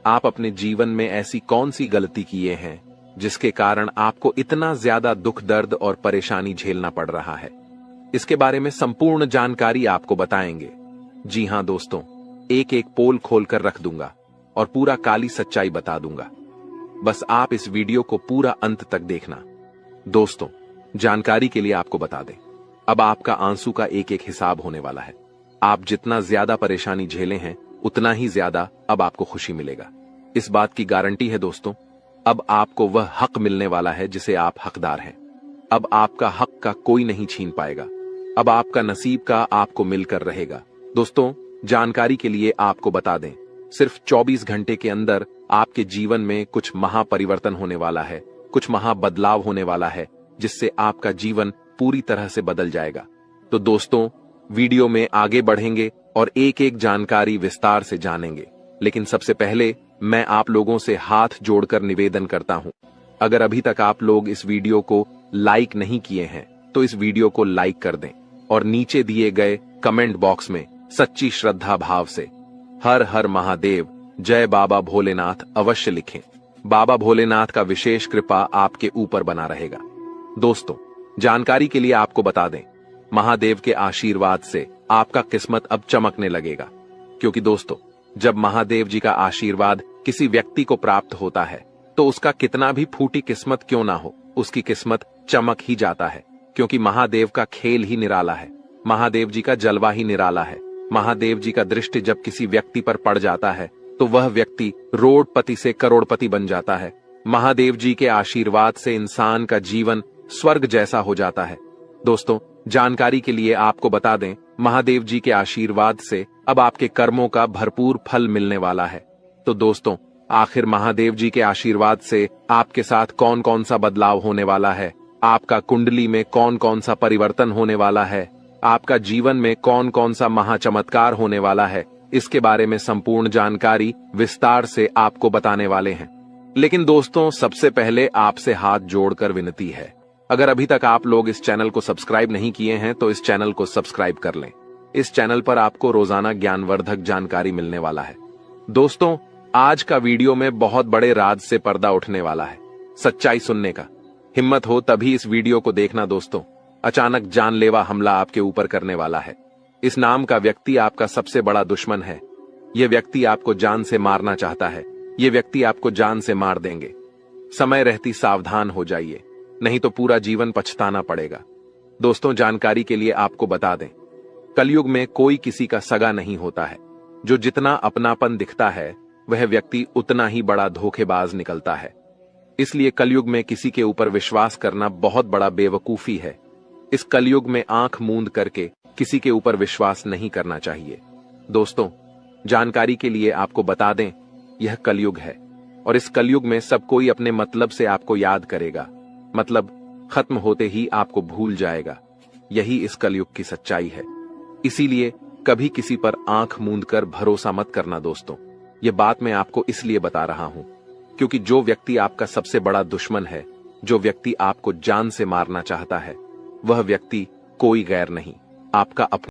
आप अपने जीवन में ऐसी कौन सी गलती किए हैं जिसके कारण आपको इतना ज्यादा दुख दर्द और परेशानी झेलना पड़ रहा है। इसके बारे में संपूर्ण जानकारी आपको बताएंगे। जी हां दोस्तों, एक एक पोल खोलकर रख दूंगा और पूरा काली सच्चाई बता दूंगा। बस आप इस वीडियो को पूरा अंत तक देखना। दोस्तों, जानकारी के लिए आपको बता दें, अब आपका आंसू का एक एक हिसाब होने वाला है। आप जितना ज्यादा परेशानी झेले हैं उतना ही ज्यादा अब आपको खुशी मिलेगा, इस बात की गारंटी है। दोस्तों, अब आपको वह हक मिलने वाला है जिसे आप हकदार हैं। अब आपका हक का कोई नहीं छीन पाएगा। अब आपका नसीब का आपको मिलकर रहेगा। दोस्तों, जानकारी के लिए आपको बता दें, सिर्फ 24 घंटे के अंदर आपके जीवन में कुछ महापरिवर्तन होने वाला है, कुछ महाबदलाव होने वाला है, जिससे आपका जीवन पूरी तरह से बदल जाएगा। तो दोस्तों, वीडियो में आगे बढ़ेंगे और एक एक जानकारी विस्तार से जानेंगे। लेकिन सबसे पहले मैं आप लोगों से हाथ जोड़कर निवेदन करता हूं, अगर अभी तक आप लोग इस वीडियो को लाइक नहीं किए हैं तो इस वीडियो को लाइक कर दें और नीचे दिए गए कमेंट बॉक्स में सच्ची श्रद्धा भाव से हर हर महादेव, जय बाबा भोलेनाथ अवश्य लिखें। बाबा भोलेनाथ का विशेष कृपा आपके ऊपर बना रहेगा। दोस्तों, जानकारी के लिए आपको बता दें, महादेव के आशीर्वाद से आपका किस्मत अब चमकने लगेगा, क्योंकि दोस्तों, जब महादेव जी का आशीर्वाद किसी व्यक्ति को प्राप्त होता है तो उसका कितना भी फूटी किस्मत क्यों ना हो, उसकी किस्मत चमक ही जाता है, क्योंकि महादेव का खेल ही निराला है, महादेव जी का जलवा ही निराला है। महादेव जी का दृष्टि जब किसी व्यक्ति पर पड़ जाता है तो वह व्यक्ति रोडपति से करोड़पति बन जाता है। महादेव जी के आशीर्वाद से इंसान का जीवन स्वर्ग जैसा हो जाता है। दोस्तों, जानकारी के लिए आपको बता दें, महादेव जी के आशीर्वाद से अब आपके कर्मों का भरपूर फल मिलने वाला है। तो दोस्तों, आखिर महादेव जी के आशीर्वाद से आपके साथ कौन कौन सा बदलाव होने वाला है, आपका कुंडली में कौन कौन सा परिवर्तन होने वाला है, आपका जीवन में कौन कौन सा महाचमत्कार होने वाला है, इसके बारे में संपूर्ण जानकारी विस्तार से आपको बताने वाले हैं। लेकिन दोस्तों, सबसे पहले आपसे हाथ जोड़कर विनती है, अगर अभी तक आप लोग इस चैनल को सब्सक्राइब नहीं किए हैं तो इस चैनल को सब्सक्राइब कर लें। इस चैनल पर आपको रोजाना ज्ञानवर्धक जानकारी मिलने वाला है। दोस्तों, आज का वीडियो में बहुत बड़े राज से पर्दा उठने वाला है, सच्चाई सुनने का। हिम्मत हो तभी इस वीडियो को देखना दोस्तों। अचानक जानलेवा हमला आपके ऊपर करने वाला है। इस नाम का व्यक्ति आपका सबसे बड़ा दुश्मन है। यह व्यक्ति आपको जान से मारना चाहता है। यह व्यक्ति आपको जान से मार देंगे। समय रहती सावधान हो जाइए, नहीं तो पूरा जीवन पछताना पड़ेगा। दोस्तों, जानकारी के लिए आपको बता दें, कलयुग में कोई किसी का सगा नहीं होता है। जो जितना अपनापन दिखता है वह व्यक्ति उतना ही बड़ा धोखेबाज निकलता है। इसलिए कलयुग में किसी के ऊपर विश्वास करना बहुत बड़ा बेवकूफी है। इस कलयुग में आंख मूंद करके किसी के ऊपर विश्वास नहीं करना चाहिए। दोस्तों, जानकारी के लिए आपको बता दें, यह कलयुग है और इस कलयुग में सब कोई अपने मतलब से आपको याद करेगा, मतलब खत्म होते ही आपको भूल जाएगा। यही इस कलयुग की सच्चाई है। इसीलिए कभी किसी पर आंख मूंद कर भरोसा मत करना दोस्तों। यह बात मैं आपको इसलिए बता रहा हूं क्योंकि जो व्यक्ति आपका सबसे बड़ा दुश्मन है, जो व्यक्ति आपको जान से मारना चाहता है, वह व्यक्ति कोई गैर नहीं, आपका अपना